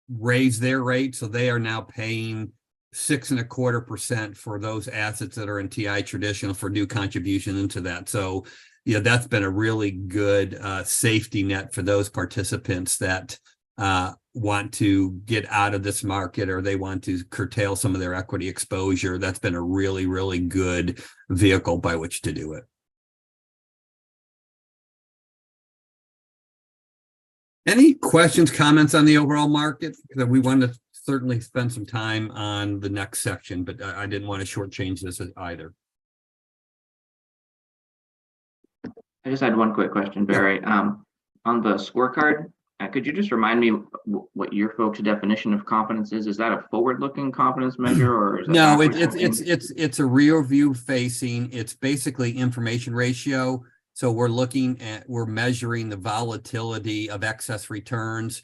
raised their rate, so they are now paying 6.25% for those assets that are in TI traditional for new contribution into that. So that's been a really good safety net for those participants that want to get out of this market, or they want to curtail some of their equity exposure. That's been a really, really good vehicle by which to do it. Any questions, comments on the overall market? Because we want to certainly spend some time on the next section, but I didn't want to shortchange this either. I just had one quick question, Barry. On the scorecard, could you just remind me what your folks' definition of competence is? Is that a forward-looking competence measure, or is that no? It's a rear view facing. It's basically information ratio. So we're measuring the volatility of excess returns.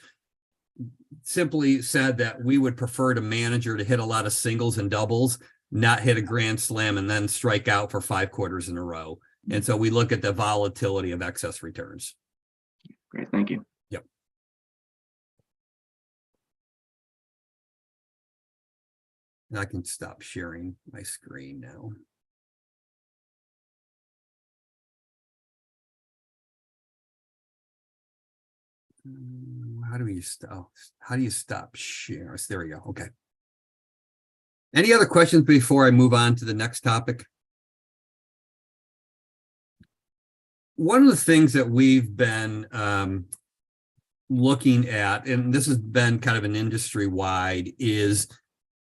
Simply said that we would prefer a manager to hit a lot of singles and doubles, not hit a grand slam and then strike out for 5 quarters in a row. And so we look at the volatility of excess returns. Great, thank you. Yep. And I can stop sharing my screen now. How do you stop sharing? There we go. Okay. Any other questions before I move on to the next topic? One of the things that we've been looking at, and this has been kind of an industry-wide, is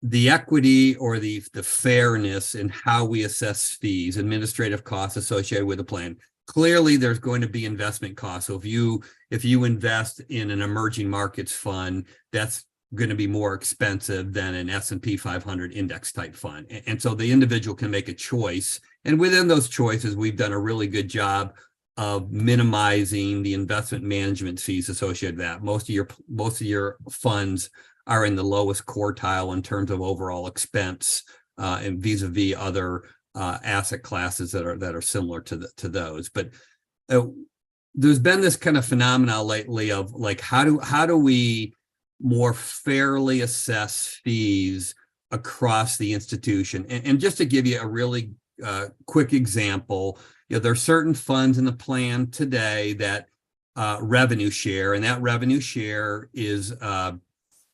the equity or the fairness in how we assess fees, administrative costs associated with a plan. Clearly, there's going to be investment costs. So if you invest in an emerging markets fund, that's going to be more expensive than an S&P 500 index type fund. And so the individual can make a choice. And within those choices, we've done a really good job of minimizing the investment management fees associated with that. Most of your funds are in the lowest quartile in terms of overall expense, and vis-a-vis other asset classes that are similar to those. But there's been this kind of phenomena lately of like, how do we more fairly assess fees across the institution? And just to give you a really quick example, there are certain funds in the plan today that revenue share, and that revenue share is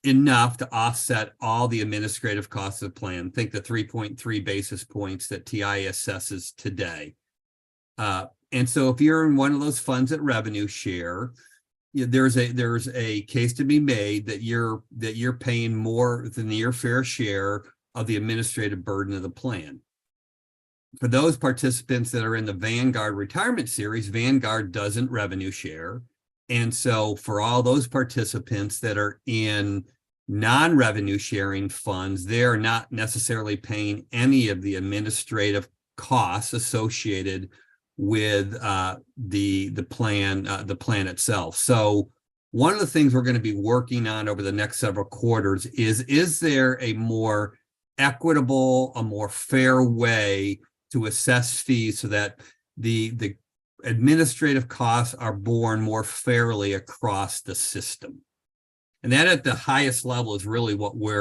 enough to offset all the administrative costs of the plan. Think the 3.3 basis points that TI assesses today. And so if you're in one of those funds that revenue share, there's a case to be made that you're paying more than your fair share of the administrative burden of the plan. For those participants that are in the Vanguard retirement series, Vanguard doesn't revenue share. And so for all those participants that are in non-revenue sharing funds, they're not necessarily paying any of the administrative costs associated with the plan itself. So one of the things we're going to be working on over the next several quarters is there a more equitable, a more fair way to assess fees so that the administrative costs are borne more fairly across the system? And that at the highest level is really what we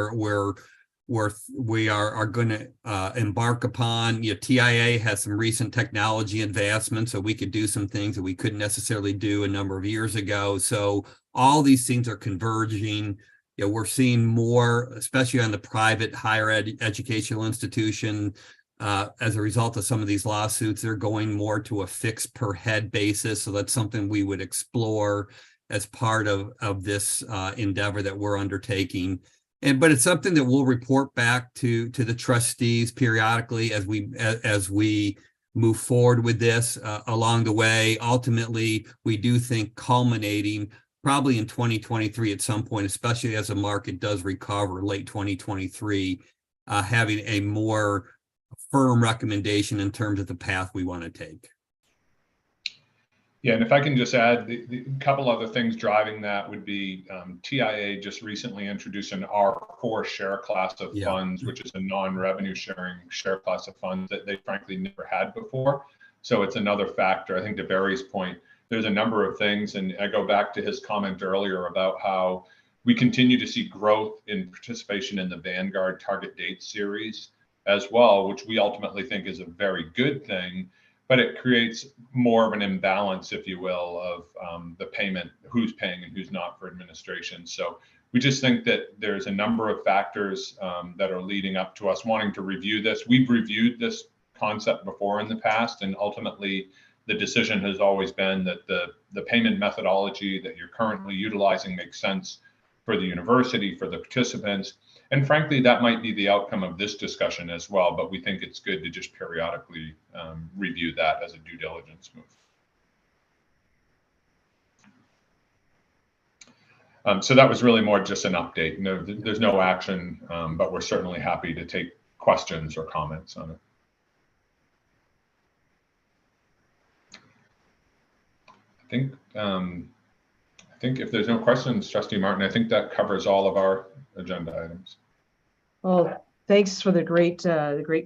are going to embark upon. TIA has some recent technology advancements, so we could do some things that we couldn't necessarily do a number of years ago. So all these things are converging. We're seeing more, especially on the private higher educational institution. As a result of some of these lawsuits, they're going more to a fixed per head basis. So that's something we would explore as part of this endeavor that we're undertaking. But it's something that we'll report back to the trustees periodically as we move forward with this along the way. Ultimately, we do think culminating probably in 2023 at some point, especially as the market does recover late 2023, having a more firm recommendation in terms of the path we want to take. Yeah, and if I can just add, the couple other things driving that would be TIA just recently introduced an R4 share class of funds, which is a non-revenue sharing share class of funds that they frankly never had before. So it's another factor. I think to Barry's point, there's a number of things, and I go back to his comment earlier about how we continue to see growth in participation in the Vanguard Target Date series as well, which we ultimately think is a very good thing. But it creates more of an imbalance, if you will, of the payment, who's paying and who's not for administration. So we just think that there's a number of factors that are leading up to us wanting to review this. We've reviewed this concept before in the past, and ultimately the decision has always been that the payment methodology that you're currently utilizing makes sense for the university, for the participants. And frankly, that might be the outcome of this discussion as well, but we think it's good to just periodically review that as a due diligence move. So that was really more just an update. No, there's no action, but we're certainly happy to take questions or comments on it. I think if there's no questions, Trustee Martin, I think that covers all of our agenda items. Well, thanks for the great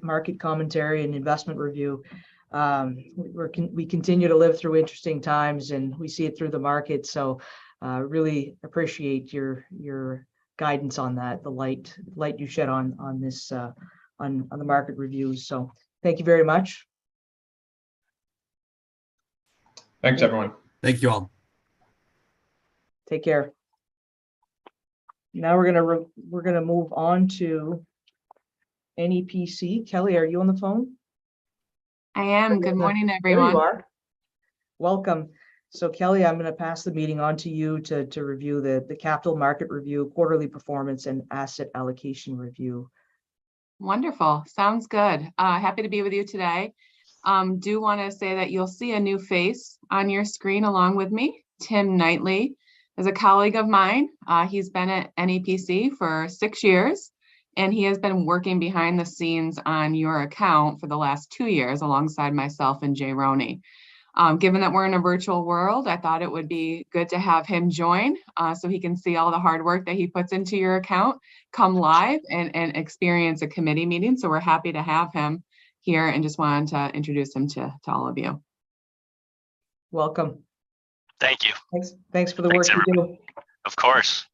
market commentary and investment review. We continue to live through interesting times, and we see it through the market. So really appreciate your guidance on that, the light you shed on this on the market reviews. So thank you very much. Thanks, everyone. Thank you all. Take care. Now we're gonna move on to NEPC. Kelly, are you on the phone? I am. Good morning, There everyone. you are. Welcome. So Kelly, I'm going to pass the meeting on to you to review the capital market review, quarterly performance, and asset allocation review. Wonderful. Sounds good. Happy to be with you today. Do want to say that you'll see a new face on your screen along with me. Tim Knightley is a colleague of mine. He's been at NEPC for 6 years, and he has been working behind the scenes on your account for the last 2 years alongside myself and Jay Roney. Given that we're in a virtual world, I thought it would be good to have him join so he can see all the hard work that he puts into your account come live and experience a committee meeting. So we're happy to have him here and just wanted to introduce him to all of you. Welcome. Thank you. Thanks for the Thanks, work you do. Of course.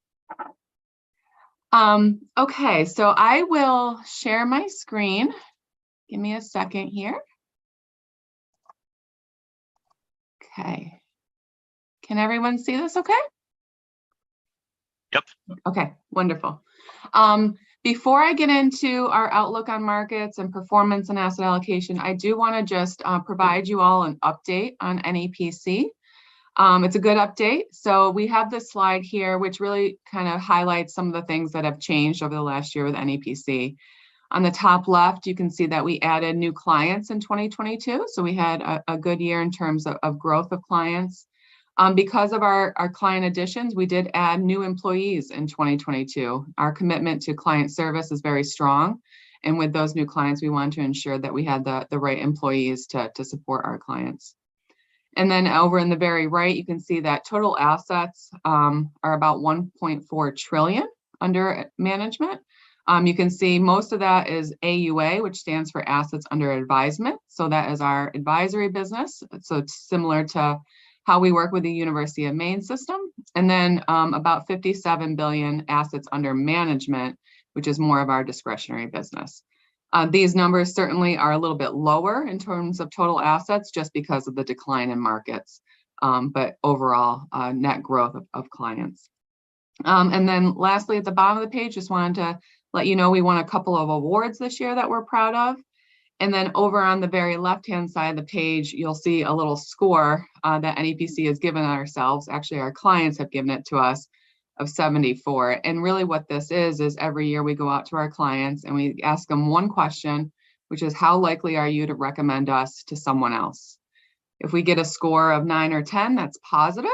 Okay, so I will share my screen. Give me a second here. Okay. Can everyone see this okay? Yep. Okay, wonderful. Before I get into our outlook on markets and performance and asset allocation, I do want to just provide you all an update on NEPC. It's a good update. So we have this slide here, which really kind of highlights some of the things that have changed over the last year with NEPC. On the top left, you can see that we added new clients in 2022. So we had a good year in terms of growth of clients. Because of our client additions, we did add new employees in 2022. Our commitment to client service is very strong. And with those new clients, we want to ensure that we had the right employees to support our clients. And then over in the very right, you can see that total assets are about 1.4 trillion under management. You can see most of that is AUA, which stands for assets under advisement. So that is our advisory business. So it's similar to how we work with the University of Maine system. And then about 57 billion assets under management, which is more of our discretionary business. These numbers certainly are a little bit lower in terms of total assets just because of the decline in markets, but overall net growth of clients. And then lastly, at the bottom of the page, just wanted to let you know we won a couple of awards this year that we're proud of. And then over on the very left-hand side of the page, you'll see a little score that NEPC has given ourselves. Actually, our clients have given it to us of 74. And really what this is every year we go out to our clients and we ask them one question, which is how likely are you to recommend us to someone else? If we get a score of 9 or 10, that's positive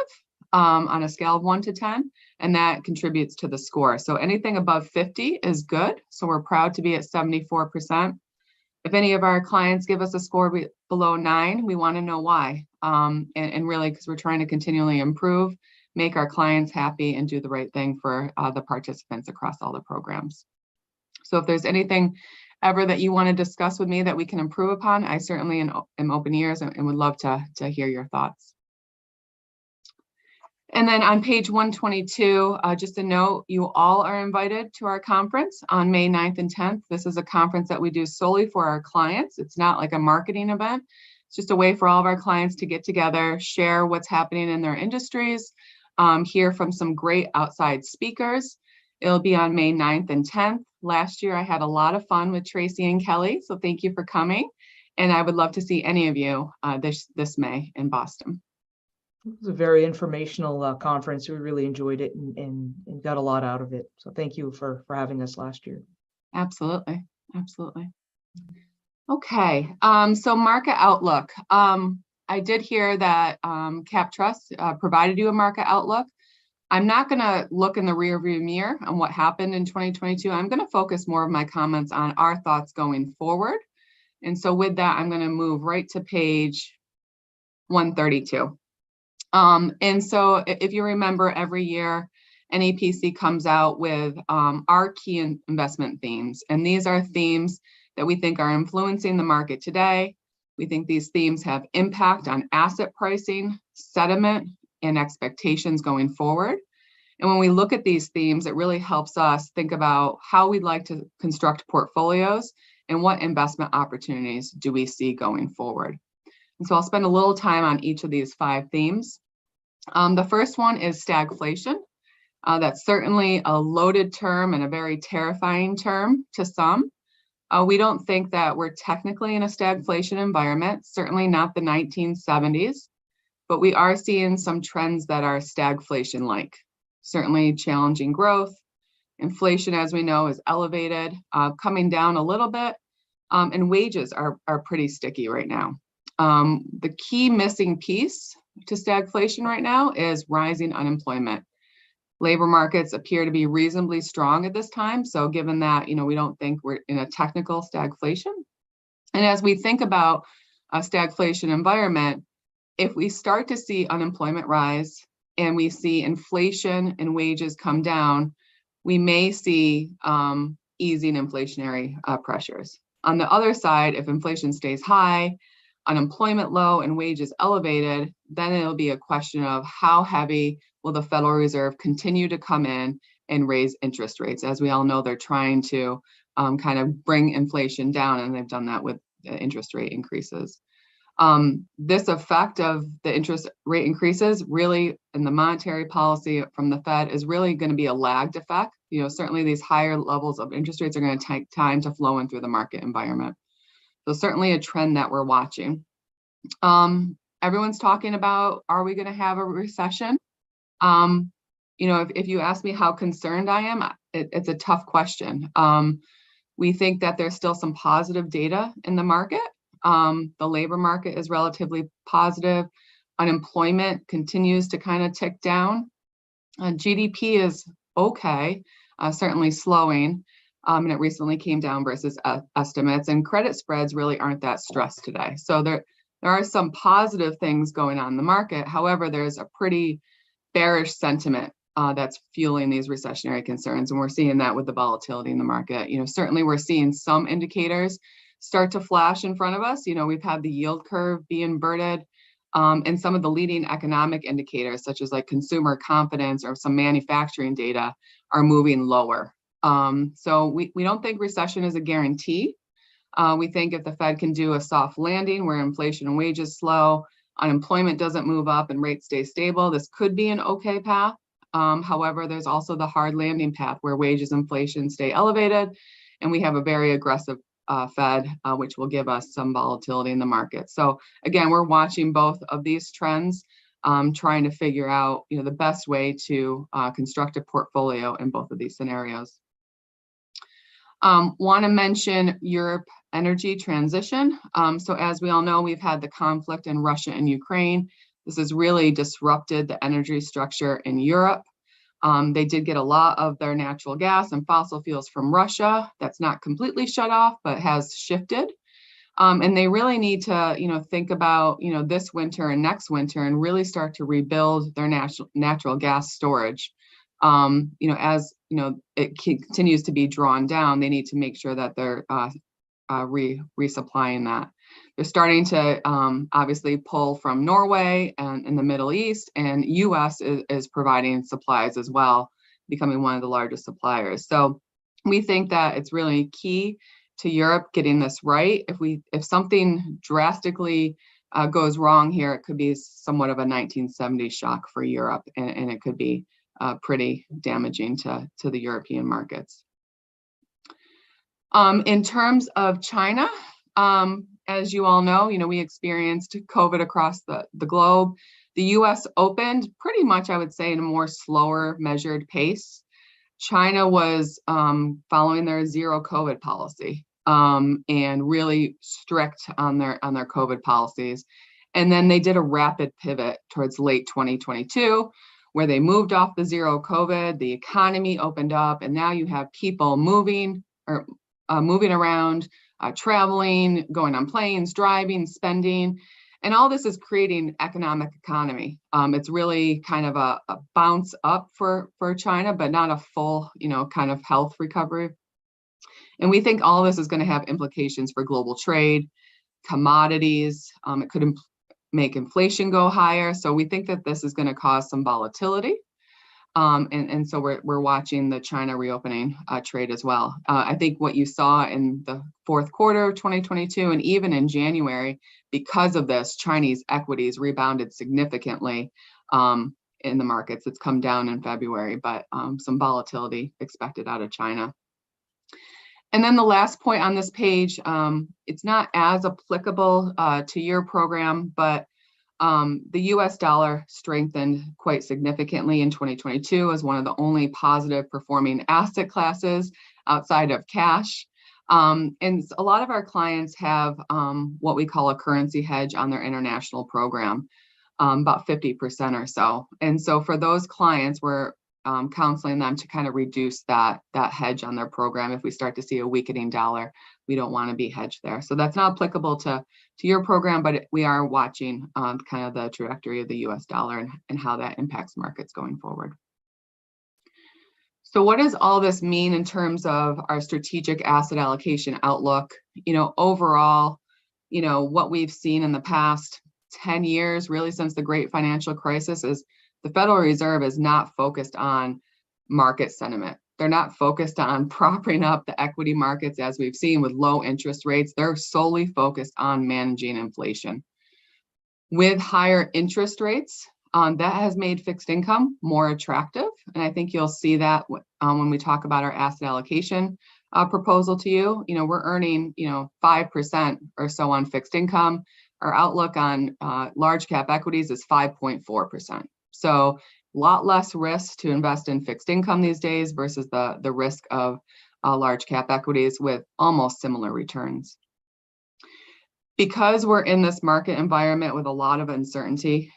on a scale of 1 to 10, and that contributes to the score. So anything above 50 is good. So we're proud to be at 74%. If any of our clients give us a score below 9, we want to know why. And really, because we're trying to continually improve, make our clients happy, and do the right thing for the participants across all the programs. So if there's anything ever that you want to discuss with me that we can improve upon, I certainly am open ears and would love to hear your thoughts. And then on page 122, just a note, you all are invited to our conference on May 9th and 10th. This is a conference that we do solely for our clients. It's not like a marketing event. It's just a way for all of our clients to get together, share what's happening in their industries, hear from some great outside speakers. It'll be on May 9th and 10th. Last year, I had a lot of fun with Tracy and Kelly, so thank you for coming. And I would love to see any of you this May in Boston. It was a very informational conference. We really enjoyed it and got a lot out of it. So thank you for having us last year. Absolutely. Absolutely. Okay. So market outlook. I did hear that CapTrust provided you a market outlook. I'm not going to look in the rearview mirror on what happened in 2022. I'm going to focus more of my comments on our thoughts going forward. And so with that, I'm going to move right to page 132. And so if you remember, every year NEPC comes out with our key investment themes. And these are themes that we think are influencing the market today. We think these themes have impact on asset pricing, sentiment, and expectations going forward. And when we look at these themes, it really helps us think about how we'd like to construct portfolios and what investment opportunities do we see going forward. And so I'll spend a little time on each of these 5 themes. The first one is stagflation. That's certainly a loaded term and a very terrifying term to some. We don't think that we're technically in a stagflation environment, certainly not the 1970s, but we are seeing some trends that are stagflation-like. Certainly challenging growth. Inflation, as we know, is elevated, coming down a little bit, and wages are pretty sticky right now. The key missing piece to stagflation right now is rising unemployment. Labor markets appear to be reasonably strong at this time. So given that, we don't think we're in a technical stagflation. And as we think about a stagflation environment, if we start to see unemployment rise and we see inflation and wages come down, we may see easing inflationary pressures. On the other side, if inflation stays high, unemployment low, and wages elevated, then it'll be a question of how heavy will the Federal Reserve continue to come in and raise interest rates. As we all know, they're trying to kind of bring inflation down, and they've done that with interest rate increases. This effect of the interest rate increases really in the monetary policy from the Fed is really going to be a lagged effect. You know, certainly these higher levels of interest rates are going to take time to flow in through the market environment. So certainly a trend that we're watching. Everyone's talking about, are we going to have a recession? You know, if you ask me how concerned I am, it's a tough question. We think that there's still some positive data in the market. The labor market is relatively positive. Unemployment continues to kind of tick down. GDP is okay, certainly slowing, and it recently came down versus estimates, and credit spreads really aren't that stressed today. So there are some positive things going on in the market. However, there's a pretty bearish sentiment that's fueling these recessionary concerns, and we're seeing that with the volatility in the market. You know, certainly we're seeing some indicators start to flash in front of us. You know, we've had the yield curve be inverted, and some of the leading economic indicators, such as like consumer confidence or some manufacturing data, are moving lower. So we don't think recession is a guarantee. We think if the Fed can do a soft landing where inflation and wages slow, unemployment doesn't move up, and rates stay stable, this could be an okay path. However, there's also the hard landing path where wages, inflation stay elevated, and we have a very aggressive Fed, which will give us some volatility in the market. So again, we're watching both of these trends, trying to figure out, you know, the best way to construct a portfolio in both of these scenarios. Want to mention Europe energy transition. So as we all know, we've had the conflict in Russia and Ukraine. This has really disrupted the energy structure in Europe. They did get a lot of their natural gas and fossil fuels from Russia. That's not completely shut off, but has shifted. And they really need to, you know, think about, you know, this winter and next winter and really start to rebuild their natural gas storage. You know, as you know, it continues to be drawn down, they need to make sure that they're resupplying that. They're starting to obviously pull from Norway and in the Middle East, and US is providing supplies as well, becoming one of the largest suppliers. So we think that it's really key to Europe getting this right. If something drastically goes wrong here, it could be somewhat of a 1970s shock for Europe, and it could be pretty damaging to the European markets. In terms of China, as you all know, we experienced COVID across the globe. The US opened pretty much, I would say, in a more slower, measured pace. China was following their zero COVID policy and really strict on their COVID policies. And then they did a rapid pivot towards late 2022, where they moved off the zero COVID, the economy opened up, and now you have people moving around, traveling, going on planes, driving, spending, and all this is creating economic economy. It's really kind of a bounce up for China, but not a full, kind of health recovery. And we think all this is going to have implications for global trade, commodities. It could make inflation go higher. So we think that this is going to cause some volatility. And so we're watching the China reopening trade as well. I think what you saw in the fourth quarter of 2022 and even in January, because of this, Chinese equities rebounded significantly in the markets. It's come down in February, but some volatility expected out of China. And then the last point on this page, it's not as applicable to your program, but the US dollar strengthened quite significantly in 2022 as one of the only positive performing asset classes outside of cash. And a lot of our clients have what we call a currency hedge on their international program, about 50% or so. And so for those clients, we're counseling them to kind of reduce that hedge on their program if we start to see a weakening dollar we don't want to be hedged there. So that's not applicable to your program, but we are watching kind of the trajectory of the US dollar and how that impacts markets going forward. So what does all this mean in terms of our strategic asset allocation outlook? Overall, what we've seen in the past 10 years, really since the great financial crisis, is the Federal Reserve is not focused on market sentiment. They're not focused on propping up the equity markets as we've seen with low interest rates. They're solely focused on managing inflation. With higher interest rates, that has made fixed income more attractive. And I think you'll see that when we talk about our asset allocation proposal to you. We're earning, 5% or so on fixed income. Our outlook on large cap equities is 5.4%. So a lot less risk to invest in fixed income these days versus the risk of large cap equities with almost similar returns. Because we're in this market environment with a lot of uncertainty,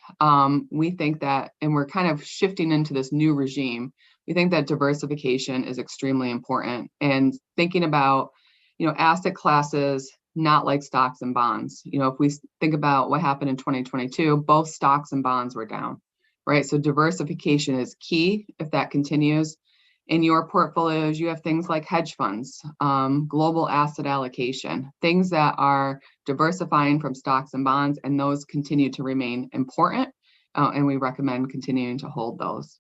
we think that, and we're kind of shifting into this new regime, we think that diversification is extremely important. And thinking about, asset classes, not like stocks and bonds. If we think about what happened in 2022, both stocks and bonds were down, right? So diversification is key if that continues. In your portfolios, you have things like hedge funds, global asset allocation, things that are diversifying from stocks and bonds, and those continue to remain important, and we recommend continuing to hold those.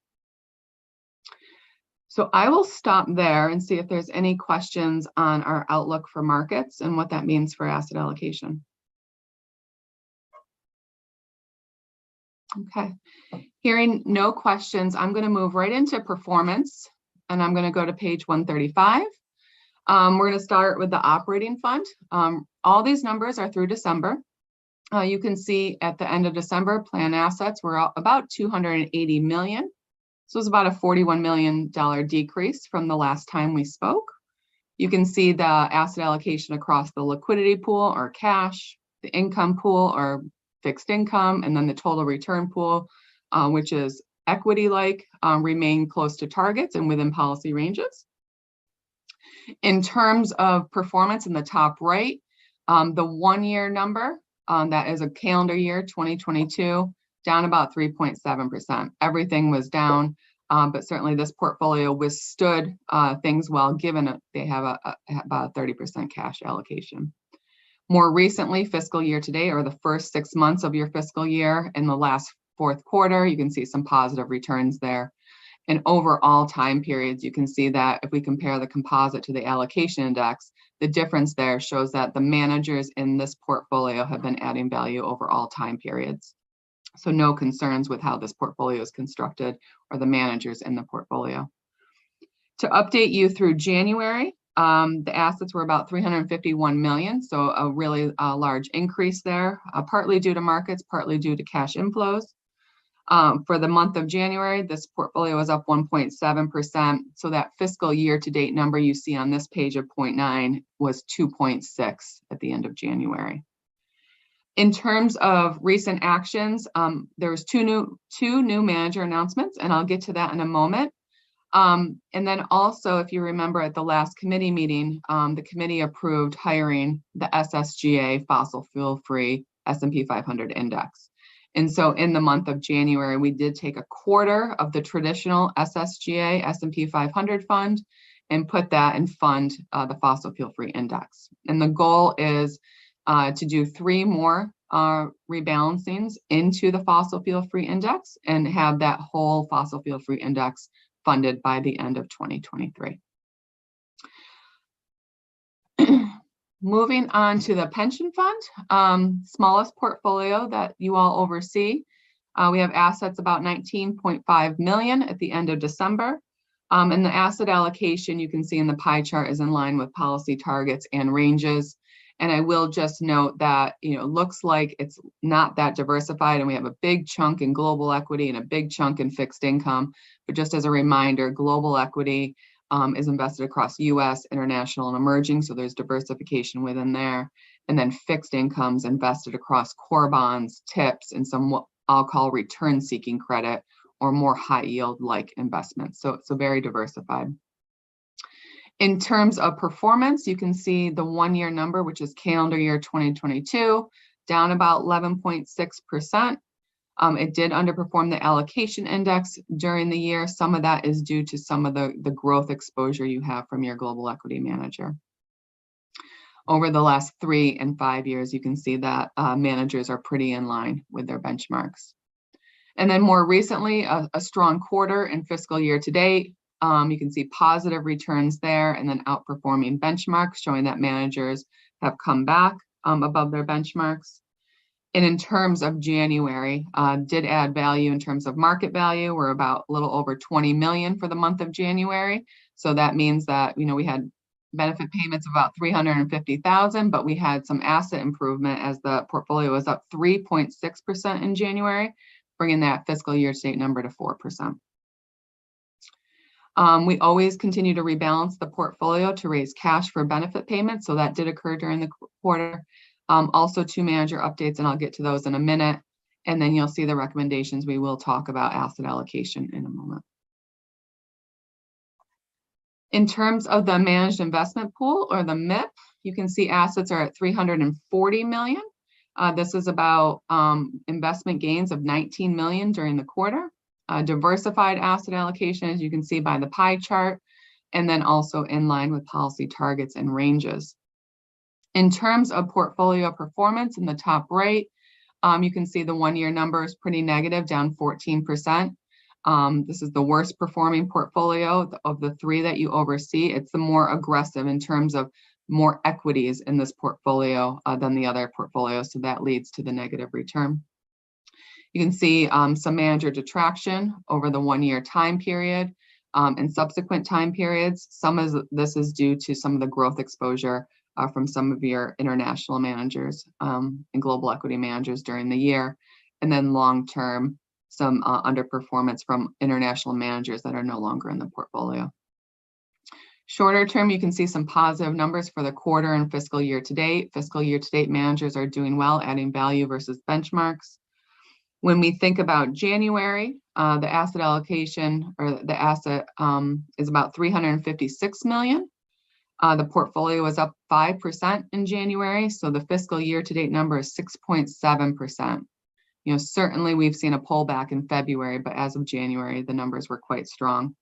So I will stop there and see if there's any questions on our outlook for markets and what that means for asset allocation. Okay, hearing no questions, I'm going to move right into performance. And I'm going to go to page 135. We're going to start with the operating fund. All these numbers are through December. You can see at the end of December, plan assets were about $280 million. So it's about a $41 million decrease from the last time we spoke. You can see the asset allocation across the liquidity pool or cash, the income pool or fixed income, and then the total return pool, which is equity-like, remain close to targets and within policy ranges. In terms of performance in the top right, the 1 year number, that is a calendar year 2022, down about 3.7%. Everything was down, but certainly this portfolio withstood things well, given they have about a 30% cash allocation. More recently, fiscal year to date, or the first 6 months of your fiscal year, in the last fourth quarter, you can see some positive returns there. And over all time periods, you can see that if we compare the composite to the allocation index, the difference there shows that the managers in this portfolio have been adding value over all time periods. So no concerns with how this portfolio is constructed or the managers in the portfolio. To update you through January, the assets were about $351 million, so a really large increase there, partly due to markets, partly due to cash inflows. For the month of January, this portfolio was up 1.7%. So that fiscal year to date number you see on this page of 0.9 was 2.6 at the end of January. In terms of recent actions, there was two new manager announcements, and I'll get to that in a moment. And then also, if you remember at the last committee meeting, the committee approved hiring the SSGA fossil fuel free S&P 500 index. And so in the month of January, we did take a quarter of the traditional SSGA S&P 500 fund and put that and fund the fossil fuel free index. And the goal is to do 3 more rebalancings into the fossil fuel free index and have that whole fossil fuel free index funded by the end of 2023. Moving on to the pension fund, smallest portfolio that you all oversee. We have assets about $19.5 million at the end of December. And the asset allocation you can see in the pie chart is in line with policy targets and ranges. And I will just note that, it looks like it's not that diversified, and we have a big chunk in global equity and a big chunk in fixed income. But just as a reminder, global equity is invested across US, international, and emerging, so there's diversification within there. And then fixed incomes invested across core bonds, TIPS, and some what I'll call return-seeking credit or more high yield-like investments. So very diversified. In terms of performance, you can see the 1-year number, which is calendar year 2022, down about 11.6%. It did underperform the allocation index during the year. Some of that is due to some of the growth exposure you have from your global equity manager. Over the last 3 and 5 years, you can see that managers are pretty in line with their benchmarks. And then more recently, a strong quarter in fiscal year to date. You can see positive returns there and then outperforming benchmarks, showing that managers have come back above their benchmarks. And in terms of January, did add value in terms of market value. We're about a little over 20 million for the month of January. So that means that, we had benefit payments of about 350,000, but we had some asset improvement as the portfolio was up 3.6% in January, bringing that fiscal year to date number to 4%. We always continue to rebalance the portfolio to raise cash for benefit payments. So that did occur during the quarter. Also 2 manager updates, and I'll get to those in a minute. And then you'll see the recommendations. We will talk about asset allocation in a moment. In terms of the managed investment pool, or the MIP, you can see assets are at 340 million. This is about investment gains of 19 million during the quarter. Diversified asset allocation, as you can see by the pie chart, and then also in line with policy targets and ranges. In terms of portfolio performance in the top right, you can see the 1-year number is pretty negative, down 14%. This is the worst performing portfolio of the 3 that you oversee. It's the more aggressive in terms of more equities in this portfolio than the other portfolios. So that leads to the negative return. You can see some manager detraction over the 1-year time period and subsequent time periods. Some of this is due to some of the growth exposure from some of your international managers and global equity managers during the year. And then long-term, some underperformance from international managers that are no longer in the portfolio. Shorter term, you can see some positive numbers for the quarter and fiscal year to date. Fiscal year to date managers are doing well, adding value versus benchmarks. When we think about January, the asset allocation, or the asset is about 356 million. The portfolio was up 5% in January. So the fiscal year to date number is 6.7%. Certainly we've seen a pullback in February, but as of January, the numbers were quite strong.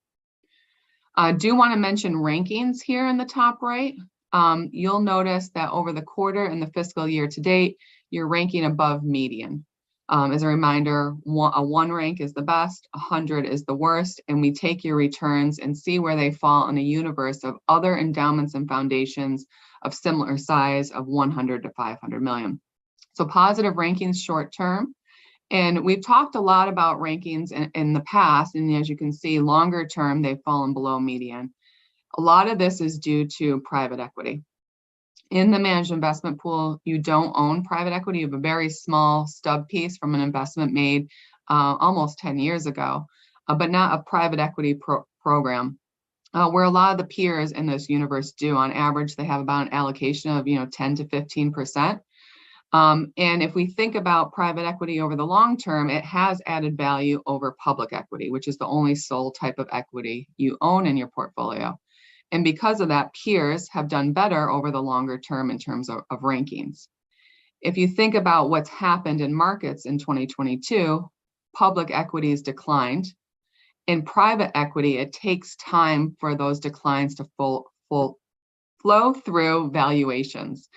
I do want to mention rankings here in the top right. You'll notice that over the quarter and the fiscal year to date, you're ranking above median. As a reminder, a 1 rank is the best, 100 is the worst, and we take your returns and see where they fall in a universe of other endowments and foundations of similar size of 100 to 500 million. So positive rankings short term. And we've talked a lot about rankings in the past, and as you can see, longer term, they've fallen below median. A lot of this is due to private equity. In the managed investment pool, you don't own private equity. You have a very small stub piece from an investment made almost 10 years ago, but not a private equity program, where a lot of the peers in this universe do. On average, they have about an allocation of 10 to 15%. And if we think about private equity over the long term, it has added value over public equity, which is the only sole type of equity you own in your portfolio. And because of that, peers have done better over the longer term in terms of rankings. If you think about what's happened in markets in 2022, public equities declined. In private equity, it takes time for those declines to flow through valuations.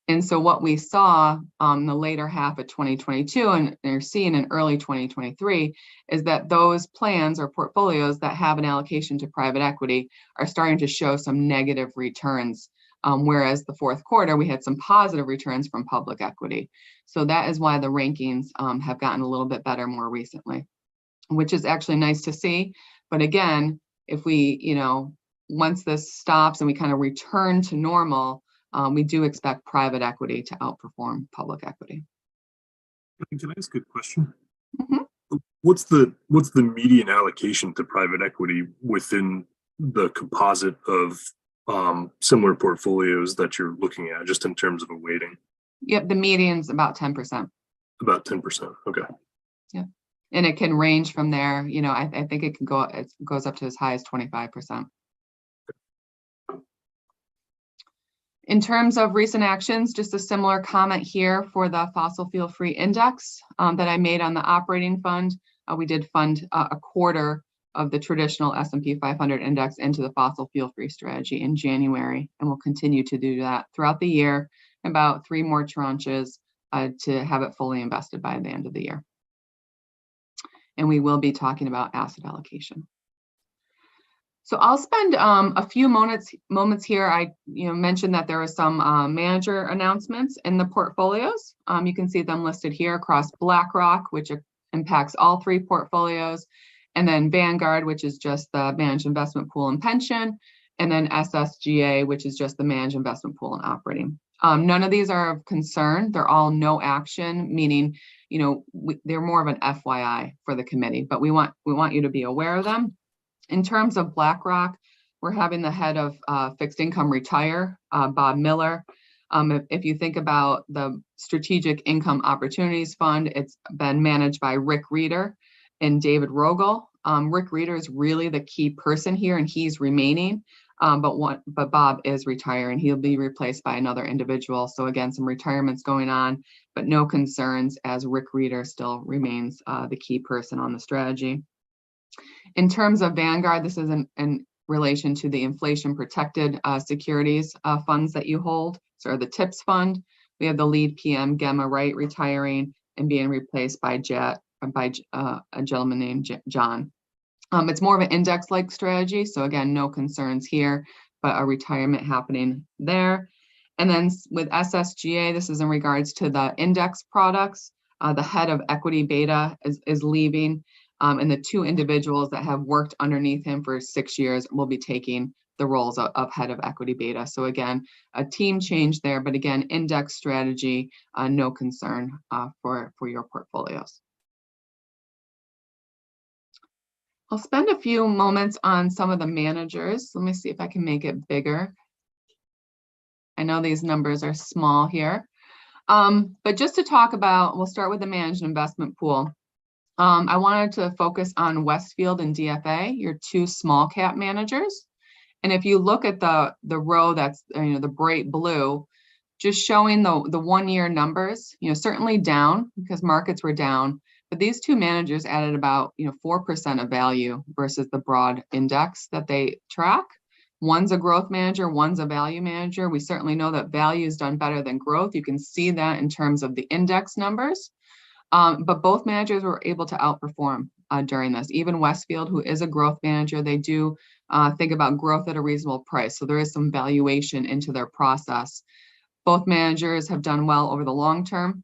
And so what we saw the later half of 2022 and you're seeing in early 2023 is that those plans or portfolios that have an allocation to private equity are starting to show some negative returns, whereas the fourth quarter we had some positive returns from public equity. So that is why the rankings have gotten a little bit better more recently, which is actually nice to see. But again, if we, once this stops and we kind of return to normal, we do expect private equity to outperform public equity. Can I ask a question? Mm-hmm. What's the median allocation to private equity within the composite of similar portfolios that you're looking at, just in terms of a weighting? Yep, the median's about 10%. About 10%. Okay. Yeah, and it can range from there. I think it goes up to as high as 25%. In terms of recent actions, just a similar comment here for the fossil fuel free index that I made on the operating fund. We did fund a quarter of the traditional S&P 500 index into the fossil fuel free strategy in January, and we'll continue to do that throughout the year, about 3 more tranches to have it fully invested by the end of the year. And we will be talking about asset allocation. So I'll spend a few moments here. I mentioned that there was some manager announcements in the portfolios. You can see them listed here across BlackRock, which impacts all 3 portfolios, and then Vanguard, which is just the managed investment pool and pension, and then SSGA, which is just the managed investment pool and operating. None of these are of concern. They're all no action, meaning they're more of an FYI for the committee, but we want you to be aware of them. In terms of BlackRock, we're having the head of fixed income retire, Bob Miller. If you think about the Strategic Income Opportunities Fund, it's been managed by Rick Reeder and David Rogel. Rick Reeder is really the key person here, and he's remaining, but Bob is retiring. He'll be replaced by another individual. So again, some retirements going on, but no concerns as Rick Reeder still remains the key person on the strategy. In terms of Vanguard, this is in relation to the inflation protected securities funds that you hold. So the TIPS fund, we have the lead PM Gemma Wright retiring and being replaced by a gentleman named John. It's more of an index-like strategy. So again, no concerns here, but a retirement happening there. And then with SSGA, this is in regards to the index products. The head of equity beta is leaving. And the 2 individuals that have worked underneath him for 6 years will be taking the roles of head of equity beta. So again, a team change there, but again, index strategy, no concern for your portfolios. I'll spend a few moments on some of the managers. Let me see if I can make it bigger. I know these numbers are small here, but just to talk about, we'll start with the managed investment pool. I wanted to focus on Westfield and DFA, your 2 small cap managers. And if you look at the row that's the bright blue, just showing the 1-year numbers, certainly down because markets were down, but these 2 managers added about 4% of value versus the broad index that they track. One's a growth manager, one's a value manager. We certainly know that value is done better than growth. You can see that in terms of the index numbers. But both managers were able to outperform during this. Even Westfield, who is a growth manager, they do think about growth at a reasonable price. So there is some valuation into their process. Both managers have done well over the long term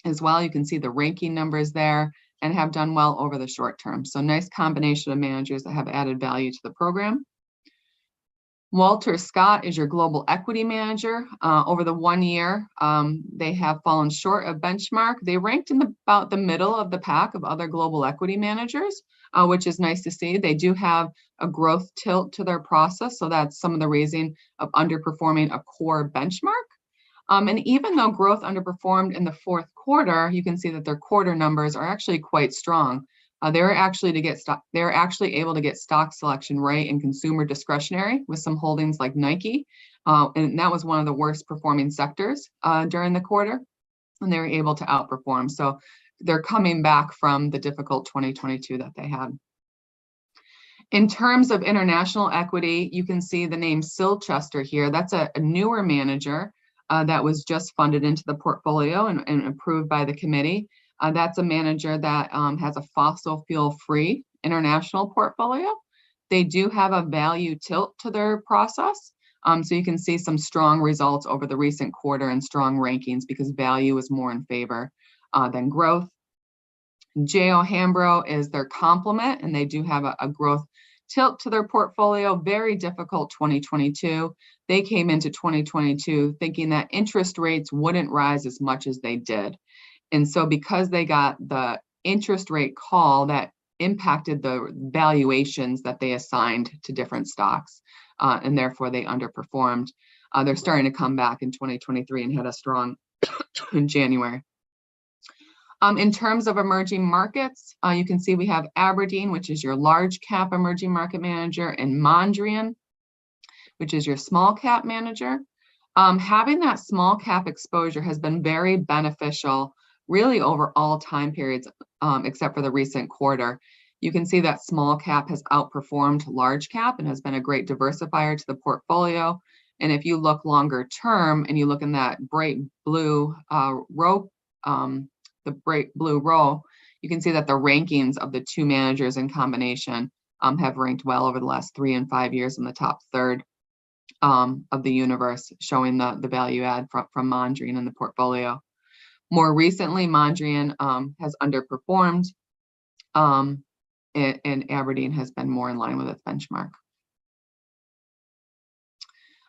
as well. You can see the ranking numbers there and have done well over the short term. So nice combination of managers that have added value to the program. Walter Scott is your global equity manager. Over the 1 year, they have fallen short of benchmark. They ranked in about the middle of the pack of other global equity managers, which is nice to see. They do have a growth tilt to their process, so that's some of the reason of underperforming a core benchmark. And even though growth underperformed in the 4th quarter, you can see that their quarter numbers are actually quite strong. They're actually able to get stock selection right in consumer discretionary with some holdings like Nike. And that was one of the worst performing sectors during the quarter. And they were able to outperform. So they're coming back from the difficult 2022 that they had. In terms of international equity, you can see the name Silchester here. That's a newer manager that was just funded into the portfolio and approved by the committee. That's a manager that has a fossil fuel free international portfolio. They do have a value tilt to their process. So you can see some strong results over the recent quarter and strong rankings because value is more in favor than growth. J.O. Hambro is their complement, and they do have a growth tilt to their portfolio. Very difficult 2022. They came into 2022 thinking that interest rates wouldn't rise as much as they did. And so because they got the interest rate call, that impacted the valuations that they assigned to different stocks, and therefore they underperformed. They're starting to come back in 2023 and had a strong January. In terms of emerging markets, you can see we have Aberdeen, which is your large cap emerging market manager, and Mondrian, which is your small cap manager. Having that small cap exposure has been very beneficial really over all time periods, except for the recent quarter. You can see that small cap has outperformed large cap and has been a great diversifier to the portfolio. And if you look longer term and you look in that bright blue row, the bright blue row, you can see that the rankings of the two managers in combination have ranked well over the last 3 and 5 years in the top third of the universe, showing the value add from Mondrian in the portfolio. More recently, Mondrian has underperformed, and Aberdeen has been more in line with its benchmark.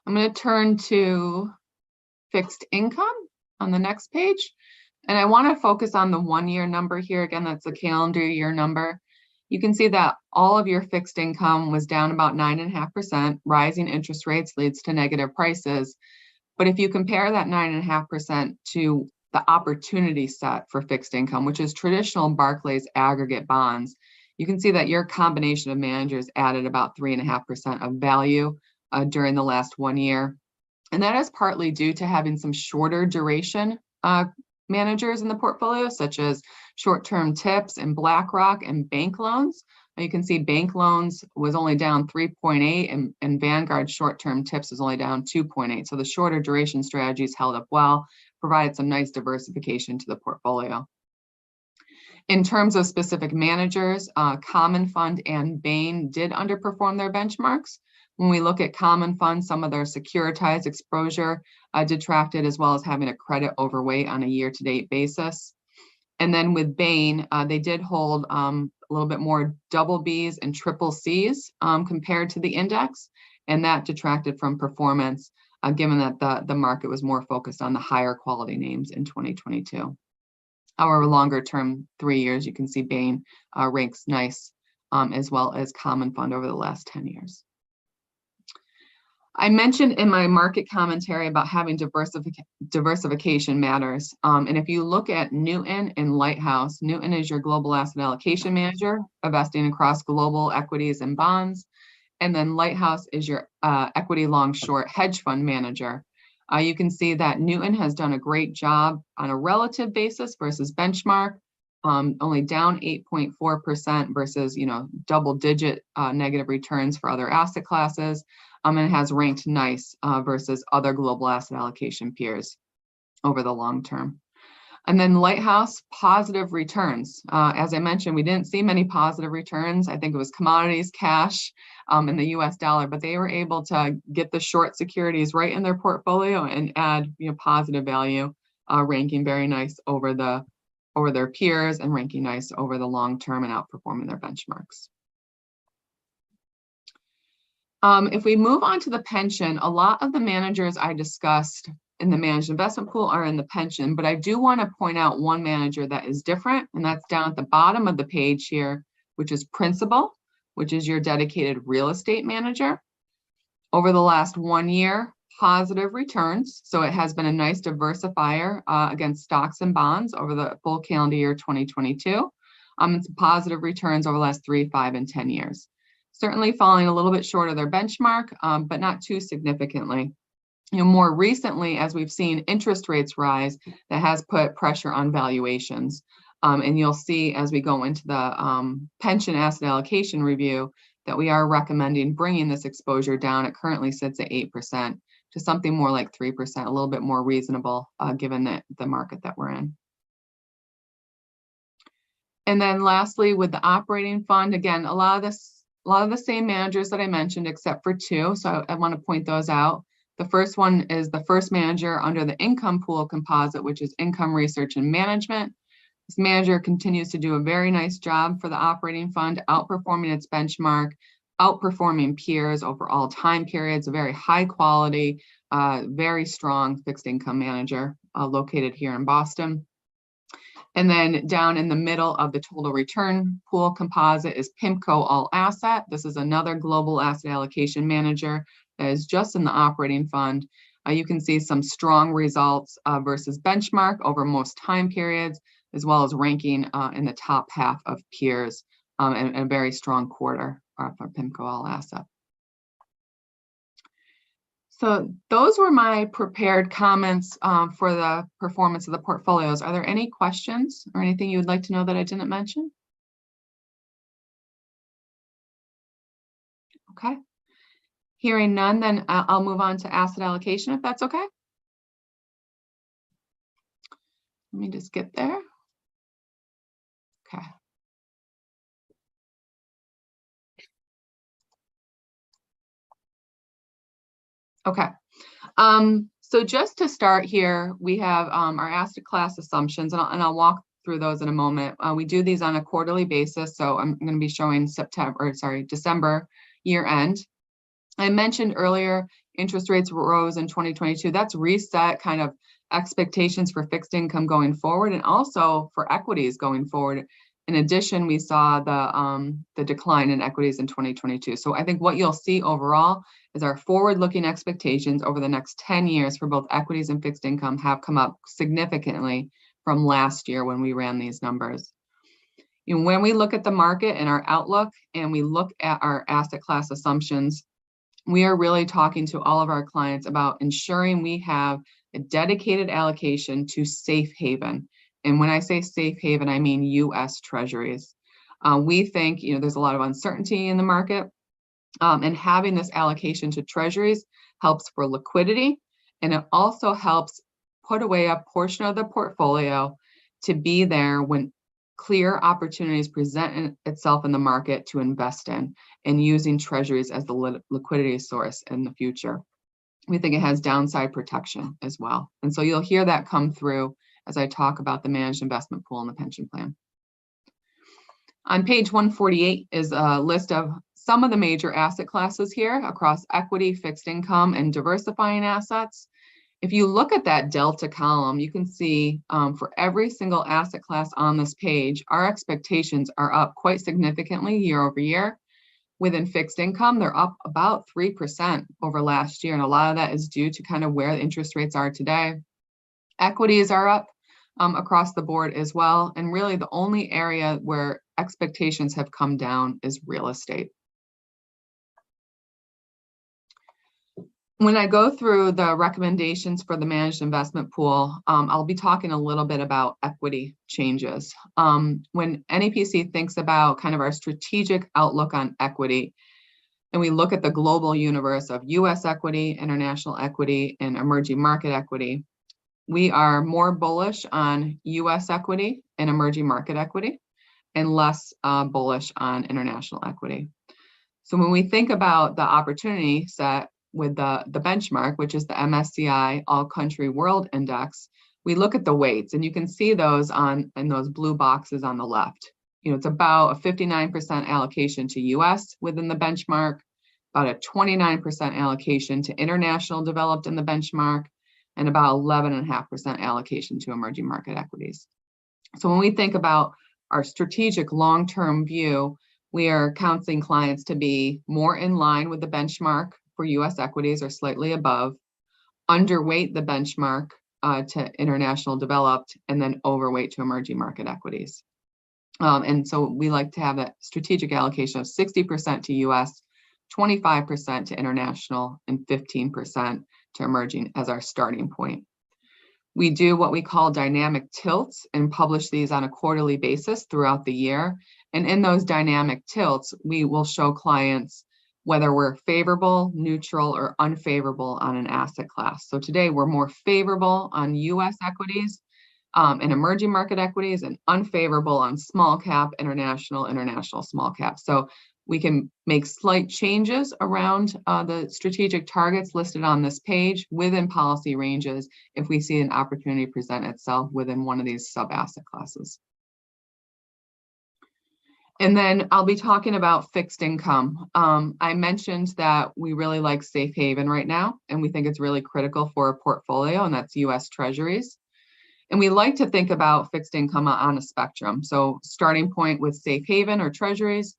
I'm going to turn to fixed income on the next page. And I want to focus on the 1 year number here. Again, that's the calendar year number. You can see that all of your fixed income was down about 9.5%. Rising interest rates leads to negative prices. But if you compare that 9.5% to the opportunity set for fixed income, which is traditional Barclays aggregate bonds, you can see that your combination of managers added about 3.5% of value during the last 1 year. And that is partly due to having some shorter duration managers in the portfolio, such as short-term tips and BlackRock and bank loans. You can see bank loans was only down 3.8 and Vanguard short-term tips is only down 2.8. So the shorter duration strategies held up well, provided some nice diversification to the portfolio. In terms of specific managers, Common Fund and Bain did underperform their benchmarks. When we look at Common Fund, some of their securitized exposure detracted, as well as having a credit overweight on a year-to-date basis. And then with Bain, they did hold a little bit more double Bs and triple Cs compared to the index, and that detracted from performance, given that the market was more focused on the higher quality names in 2022. However, longer term, 3 years, you can see Bain ranks nice, as well as Common Fund over the last 10 years. I mentioned in my market commentary about having diversification matters. And if you look at Newton and Lighthouse, Newton is your global asset allocation manager, investing across global equities and bonds. And then Lighthouse is your equity long short hedge fund manager. You can see that Newton has done a great job on a relative basis versus benchmark, only down 8.4% versus, double digit negative returns for other asset classes. And has ranked nice versus other global asset allocation peers over the long term. And then Lighthouse, positive returns. As I mentioned, we didn't see many positive returns. I think it was commodities, cash, and the US dollar, but they were able to get the short securities right in their portfolio and add positive value, ranking very nice over their peers and ranking nice over the long term and outperforming their benchmarks. If we move on to the pension, a lot of the managers I discussed in the managed investment pool are in the pension, but I do want to point out one manager that is different, and that's down at the bottom of the page here, which is Principal, which is your dedicated real estate manager. Over the last 1 year, positive returns. So it has been a nice diversifier against stocks and bonds over the full calendar year 2022. It's positive returns over the last 3, 5, and 10 years. Certainly falling a little bit short of their benchmark, but not too significantly. More recently, as we've seen interest rates rise, that has put pressure on valuations. And you'll see as we go into the pension asset allocation review that we are recommending bringing this exposure down. It currently sits at 8% to something more like 3%, a little bit more reasonable given the market that we're in. And then lastly, with the operating fund, again, a lot of the same managers that I mentioned, except for 2. So I want to point those out. The first one is the first manager under the income pool composite, which is Income Research and Management. This manager continues to do a very nice job for the operating fund, outperforming its benchmark, outperforming peers over all time periods, a very high quality, very strong fixed income manager located here in Boston. And then down in the middle of the total return pool composite is PIMCO All Asset. This is another global asset allocation manager that is just in the operating fund. You can see some strong results versus benchmark over most time periods, as well as ranking in the top half of peers, and a very strong quarter for PIMCO All Asset. So those were my prepared comments for the performance of the portfolios. Are there any questions or anything you would like to know that I didn't mention? Okay. Hearing none, then I'll move on to asset allocation, if that's okay. Let me just get there. Okay. Okay. So just to start here, we have our asset class assumptions, and I'll walk through those in a moment. We do these on a quarterly basis, so I'm going to be showing December year end. I mentioned earlier, interest rates rose in 2022. That's reset kind of expectations for fixed income going forward, and also for equities going forward. In addition, we saw the decline in equities in 2022. So I think what you'll see overall is our forward-looking expectations over the next 10 years for both equities and fixed income have come up significantly from last year when we ran these numbers. You know, when we look at the market and our outlook and we look at our asset class assumptions, we are really talking to all of our clients about ensuring we have a dedicated allocation to safe haven. And when I say safe haven, I mean U.S. Treasuries. We think, you know, there's a lot of uncertainty in the market, and having this allocation to Treasuries helps for liquidity, and it also helps put away a portion of the portfolio to be there when clear opportunities present itself in the market to invest in, and using Treasuries as the liquidity source in the future. We think it has downside protection as well. And so you'll hear that come through as I talk about the managed investment pool and the pension plan. On page 148 is a list of some of the major asset classes here across equity, fixed income, and diversifying assets. If you look at that delta column, you can see for every single asset class on this page, our expectations are up quite significantly year over year. Within fixed income, they're up about 3% over last year, and a lot of that is due to kind of where the interest rates are today. Equities are up across the board as well, and really the only area where expectations have come down is real estate. When I go through the recommendations for the managed investment pool, I'll be talking a little bit about equity changes. When NEPC thinks about kind of our strategic outlook on equity, and we look at the global universe of US equity, international equity, and emerging market equity, we are more bullish on US equity and emerging market equity, and less bullish on international equity. So when we think about the opportunity set with the benchmark, which is the MSCI All Country World Index, we look at the weights, and you can see those in those blue boxes on the left. You know, it's about a 59% allocation to US within the benchmark, about a 29% allocation to international developed in the benchmark, and about 11.5% allocation to emerging market equities. So when we think about our strategic long-term view, we are counseling clients to be more in line with the benchmark for US equities or slightly above, underweight the benchmark to international developed, and then overweight to emerging market equities. And so we like to have a strategic allocation of 60% to US, 25% to international, and 15% to emerging as our starting point. We do what we call dynamic tilts and publish these on a quarterly basis throughout the year. And in those dynamic tilts, we will show clients whether we're favorable, neutral, or unfavorable on an asset class. So today we're more favorable on US equities and emerging market equities, and unfavorable on small cap, international small cap. So we can make slight changes around the strategic targets listed on this page within policy ranges if we see an opportunity present itself within one of these sub-asset classes. And then I'll be talking about fixed income. I mentioned that we really like safe haven right now, and we think it's really critical for a portfolio, and that's US Treasuries. And we like to think about fixed income on a spectrum. So starting point with safe haven or Treasuries,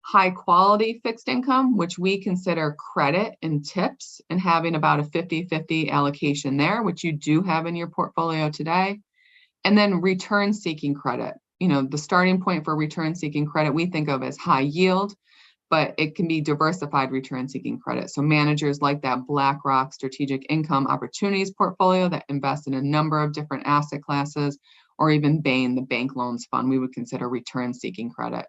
high quality fixed income, which we consider credit and tips, and having about a 50-50 allocation there, which you do have in your portfolio today. And then return seeking credit. You know, the starting point for return seeking credit we think of as high yield, but it can be diversified return seeking credit. So managers like that BlackRock Strategic Income Opportunities portfolio that invest in a number of different asset classes, or even Bain, the bank loans fund, we would consider return seeking credit.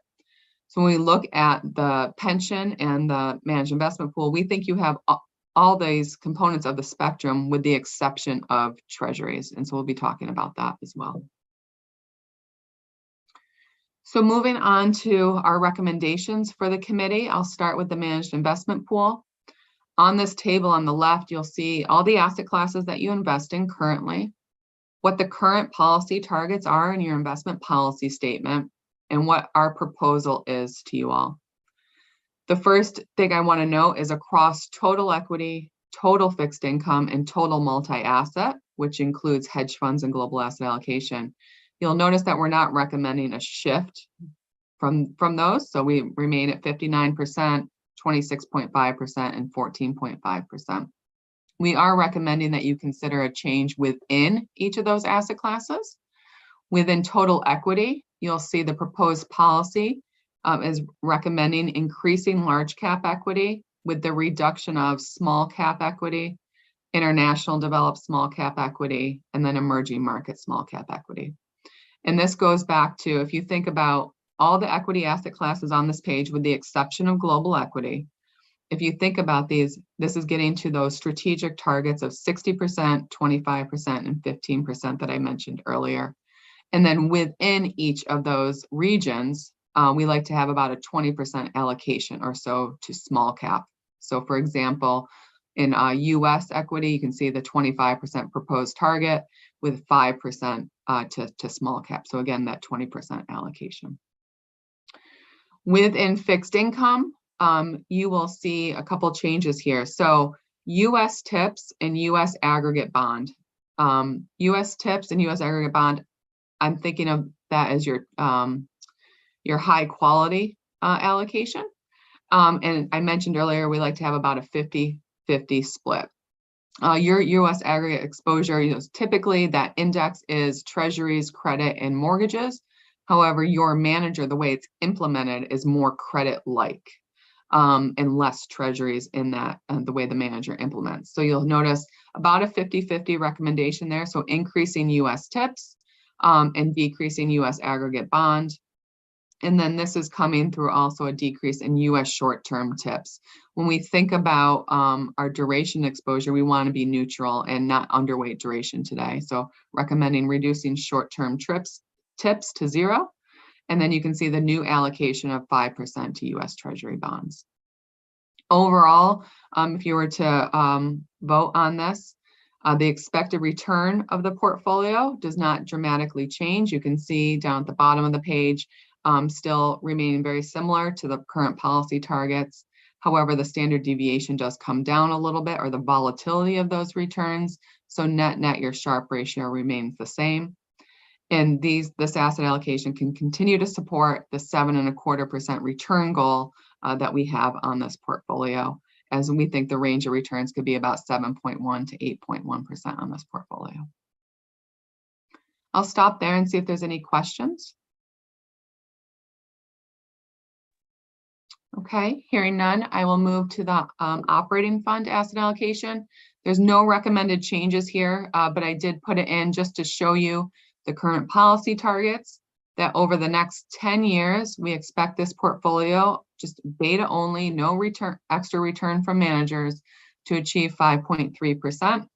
So when we look at the pension and the managed investment pool, we think you have all these components of the spectrum with the exception of treasuries. And so we'll be talking about that as well. So moving on to our recommendations for the committee, I'll start with the managed investment pool. On this table on the left, you'll see all the asset classes that you invest in currently, what the current policy targets are in your investment policy statement, and what our proposal is to you all. The first thing I want to note is across total equity, total fixed income, and total multi-asset, which includes hedge funds and global asset allocation. You'll notice that we're not recommending a shift from those. So we remain at 59%, 26.5%, and 14.5%. We are recommending that you consider a change within each of those asset classes. Within total equity, you'll see the proposed policy is recommending increasing large cap equity with the reduction of small cap equity, international developed small cap equity, and then emerging market small cap equity. And this goes back to, if you think about all the equity asset classes on this page, with the exception of global equity, if you think about these, this is getting to those strategic targets of 60%, 25%, and 15% that I mentioned earlier. And then within each of those regions, we like to have about a 20% allocation or so to small cap. So for example, in US equity, you can see the 25% proposed target with 5% to small cap. So again, that 20% allocation. Within fixed income, you will see a couple changes here. So US TIPS and US aggregate bond. US TIPS and US aggregate bond, I'm thinking of that as your high quality allocation. And I mentioned earlier, we like to have about a 50-50 split. Your US aggregate exposure, typically that index is treasuries, credit, and mortgages. However, your manager, the way it's implemented is more credit-like and less treasuries in that, the way the manager implements. So you'll notice about a 50-50 recommendation there. So increasing US TIPS and decreasing US aggregate bond. And then this is coming through also a decrease in US short-term TIPS. When we think about our duration exposure, we want to be neutral and not underweight duration today. So recommending reducing short-term TIPS to 0. And then you can see the new allocation of 5% to US Treasury bonds. Overall, if you were to vote on this, the expected return of the portfolio does not dramatically change. You can see down at the bottom of the page, still remaining very similar to the current policy targets. However, the standard deviation does come down a little bit, or the volatility of those returns. So net, your Sharpe ratio remains the same. And this asset allocation can continue to support the 7.25% return goal that we have on this portfolio, as we think the range of returns could be about 7.1 to 8.1% on this portfolio. I'll stop there and see if there's any questions. Okay, hearing none, I will move to the operating fund asset allocation. There's no recommended changes here, but I did put it in just to show you the current policy targets, that over the next 10 years, we expect this portfolio, just beta only, no return, extra return from managers, to achieve 5.3%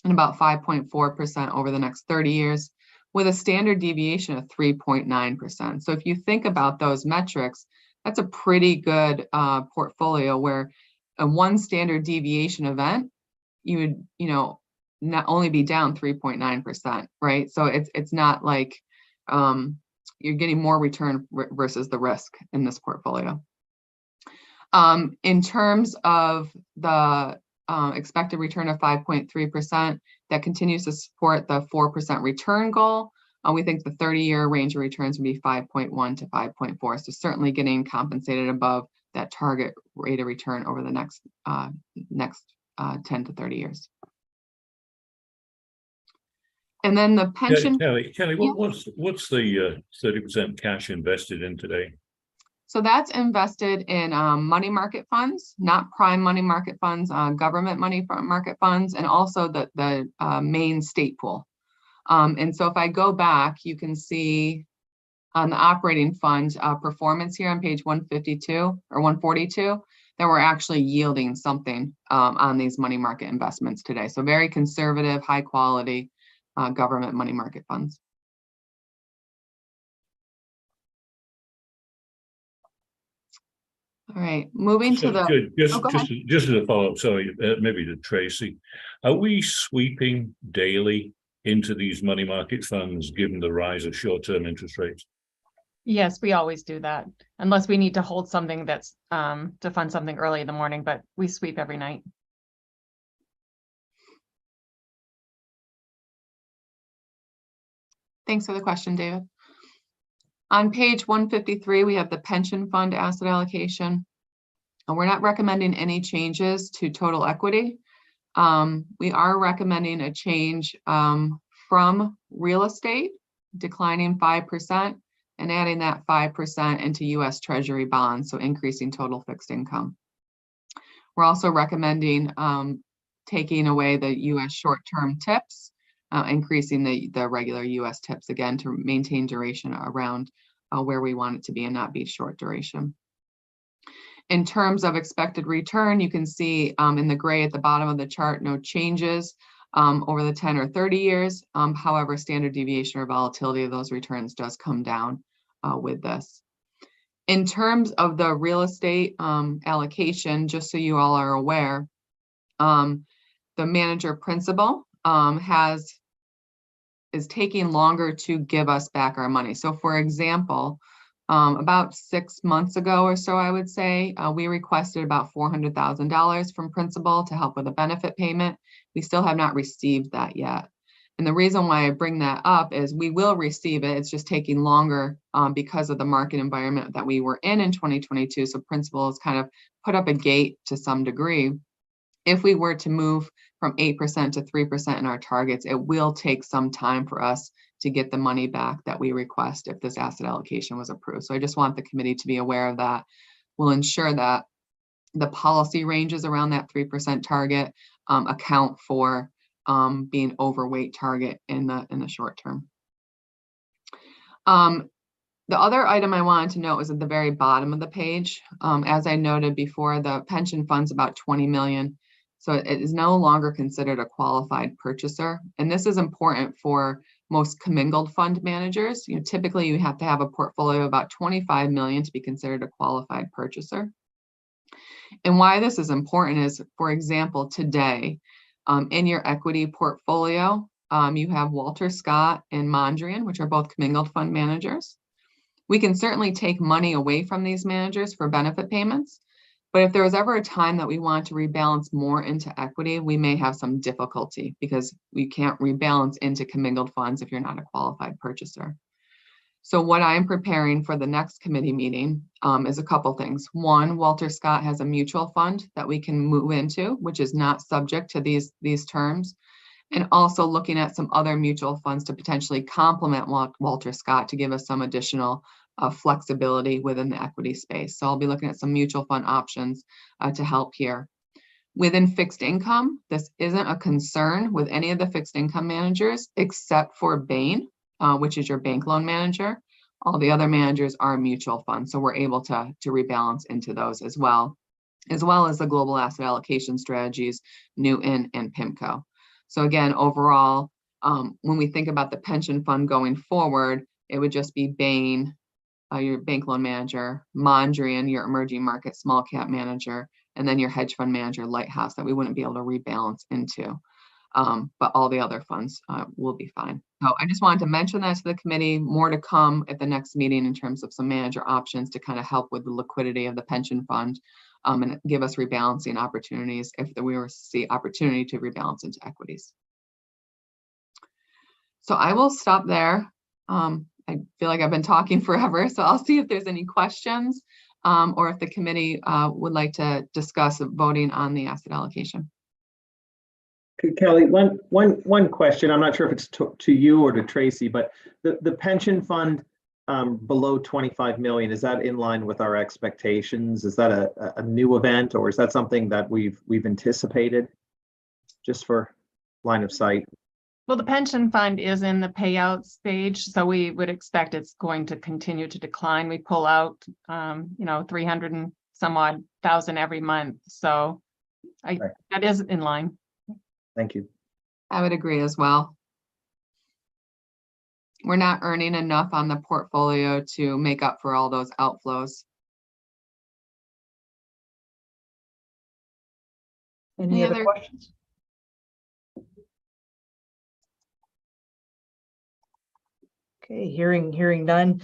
and about 5.4% over the next 30 years, with a standard deviation of 3.9%. So if you think about those metrics, that's a pretty good portfolio where a one standard deviation event, you would, not only be down 3.9%, right? So it's not like you're getting more return versus the risk in this portfolio. In terms of the expected return of 5.3%, that continues to support the 4% return goal. We think the 30-year range of returns would be 5.1 to 5.4. So certainly getting compensated above that target rate of return over the next 10 to 30 years. And then the pension. Kelly, what's the 30% cash invested in today? So that's invested in money market funds, not prime money market funds, government money market funds, and also the main state pool. And so if I go back, you can see on the operating fund performance here on page 152 or 142, that we're actually yielding something on these money market investments today. So very conservative, high quality government money market funds. All right, moving to the. Good. Oh, go ahead. Just as a follow-up, sorry, maybe to Tracy, are we sweeping daily into these money market funds given the rise of short-term interest rates? Yes, we always do that, unless we need to hold something that's to fund something early in the morning, but we sweep every night. Thanks for the question, David. On page 153, we have the pension fund asset allocation. And we're not recommending any changes to total equity. We are recommending a change from real estate, declining 5%, and adding that 5% into US Treasury bonds, so increasing total fixed income. We're also recommending taking away the US short-term tips, increasing the regular US tips again to maintain duration around where we want it to be and not be short duration. In terms of expected return, you can see in the gray at the bottom of the chart, no changes over the 10 or 30 years. However, standard deviation or volatility of those returns does come down with this. In terms of the real estate allocation, just so you all are aware, the manager principal is taking longer to give us back our money. So for example, about 6 months ago or so, I would say, we requested about $400,000 from principal to help with a benefit payment. We still have not received that yet. And the reason why I bring that up is we will receive it. It's just taking longer because of the market environment that we were in 2022. So principal has kind of put up a gate to some degree. If we were to move from 8% to 3% in our targets, it will take some time for us to get the money back that we request if this asset allocation was approved. So I just want the committee to be aware of that. We'll ensure that the policy ranges around that 3% target account for being overweight target in the short term. The other item I wanted to note was at the very bottom of the page. As I noted before, the pension fund's about 20 million. So it is no longer considered a qualified purchaser. And this is important for most commingled fund managers. Typically you have to have a portfolio of about 25 million to be considered a qualified purchaser. And why this is important is, for example, today in your equity portfolio, you have Walter Scott and Mondrian, which are both commingled fund managers. We can certainly take money away from these managers for benefit payments. But if there was ever a time that we want to rebalance more into equity, we may have some difficulty because we can't rebalance into commingled funds if you're not a qualified purchaser. So what I'm preparing for the next committee meeting is a couple things. One, Walter Scott has a mutual fund that we can move into, which is not subject to these terms. And also looking at some other mutual funds to potentially complement Walter Scott to give us some additional flexibility within the equity space. So I'll be looking at some mutual fund options to help here. Within fixed income, this isn't a concern with any of the fixed income managers except for Bain, which is your bank loan manager. All the other managers are mutual funds, so we're able to rebalance into those as well as the global asset allocation strategies, Newton and PIMCO. So again, overall, when we think about the pension fund going forward, it would just be Bain, your bank loan manager, Mondrian, your emerging market small cap manager, and then your hedge fund manager, Lighthouse, that we wouldn't be able to rebalance into. But all the other funds will be fine. So I just wanted to mention that to the committee. More to come at the next meeting in terms of some manager options to kind of help with the liquidity of the pension fund and give us rebalancing opportunities if we were to see opportunity to rebalance into equities. So I will stop there. I feel like I've been talking forever, so I'll see if there's any questions or if the committee would like to discuss voting on the asset allocation. Kelly, one question. I'm not sure if it's to you or to Tracy, but the pension fund below 25 million, is that in line with our expectations? Is that a new event, or is that something that we've anticipated just for line of sight? Well, the pension fund is in the payout stage, so we would expect it's going to continue to decline. We pull out, 300 and some odd thousand every month. So that is in line. Thank you. I would agree as well. We're not earning enough on the portfolio to make up for all those outflows. Any other questions? Okay, hearing none.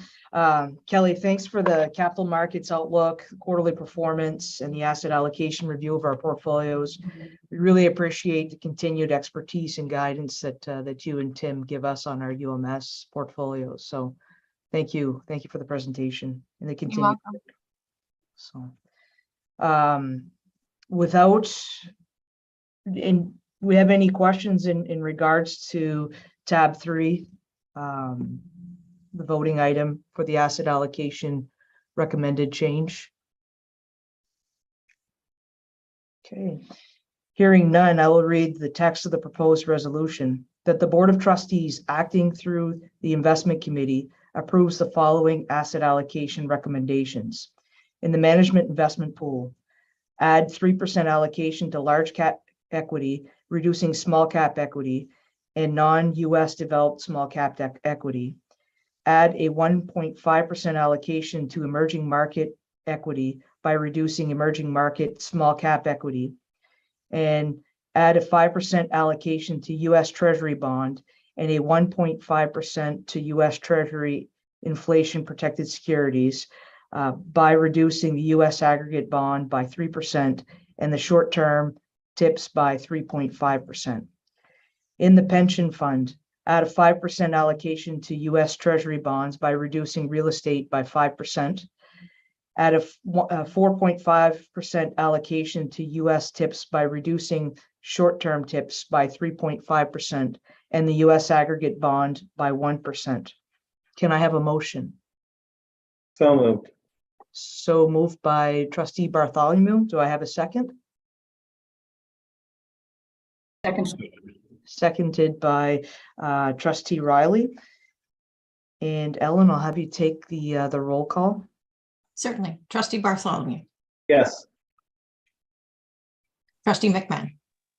Kelly, thanks for the capital markets outlook, quarterly performance, and the asset allocation review of our portfolios. We really appreciate the continued expertise and guidance that you and Tim give us on our UMS portfolios. So thank you for the presentation and the continued. So we have any questions in regards to tab 3? The voting item for the asset allocation recommended change. Okay, hearing none, I will read the text of the proposed resolution that the Board of Trustees, acting through the Investment Committee, approves the following asset allocation recommendations. In the management investment pool, add 3% allocation to large cap equity, reducing small cap equity and non-US developed small cap equity. Add a 1.5% allocation to emerging market equity by reducing emerging market small cap equity. And add a 5% allocation to US Treasury bond and a 1.5% to US Treasury inflation protected securities by reducing the US aggregate bond by 3% and the short-term TIPS by 3.5%. In the pension fund, add a 5% allocation to US Treasury bonds by reducing real estate by 5%. Add a 4.5% allocation to US TIPS by reducing short-term TIPS by 3.5% and the US aggregate bond by 1%. Can I have a motion? So moved. So moved by Trustee Bartholomew. Do I have a second? Second. Seconded by Trustee Riley. And Ellen, I'll have you take the roll call. Certainly. Trustee Bartholomew. Yes. Trustee McMahon.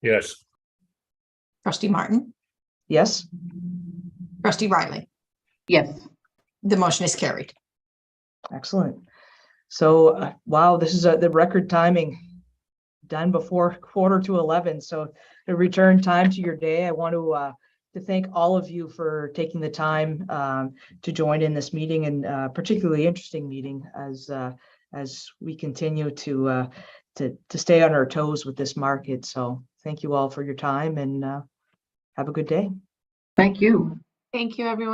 Yes. Trustee Martin. Yes. Trustee Riley. Yes. The motion is carried. Excellent. So, wow, this is the record timing, done before 11:15. So to return time to your day, I want to thank all of you for taking the time to join in this meeting, and particularly interesting meeting as we continue to stay on our toes with this market. So thank you all for your time, and have a good day. Thank you. Thank you, everyone.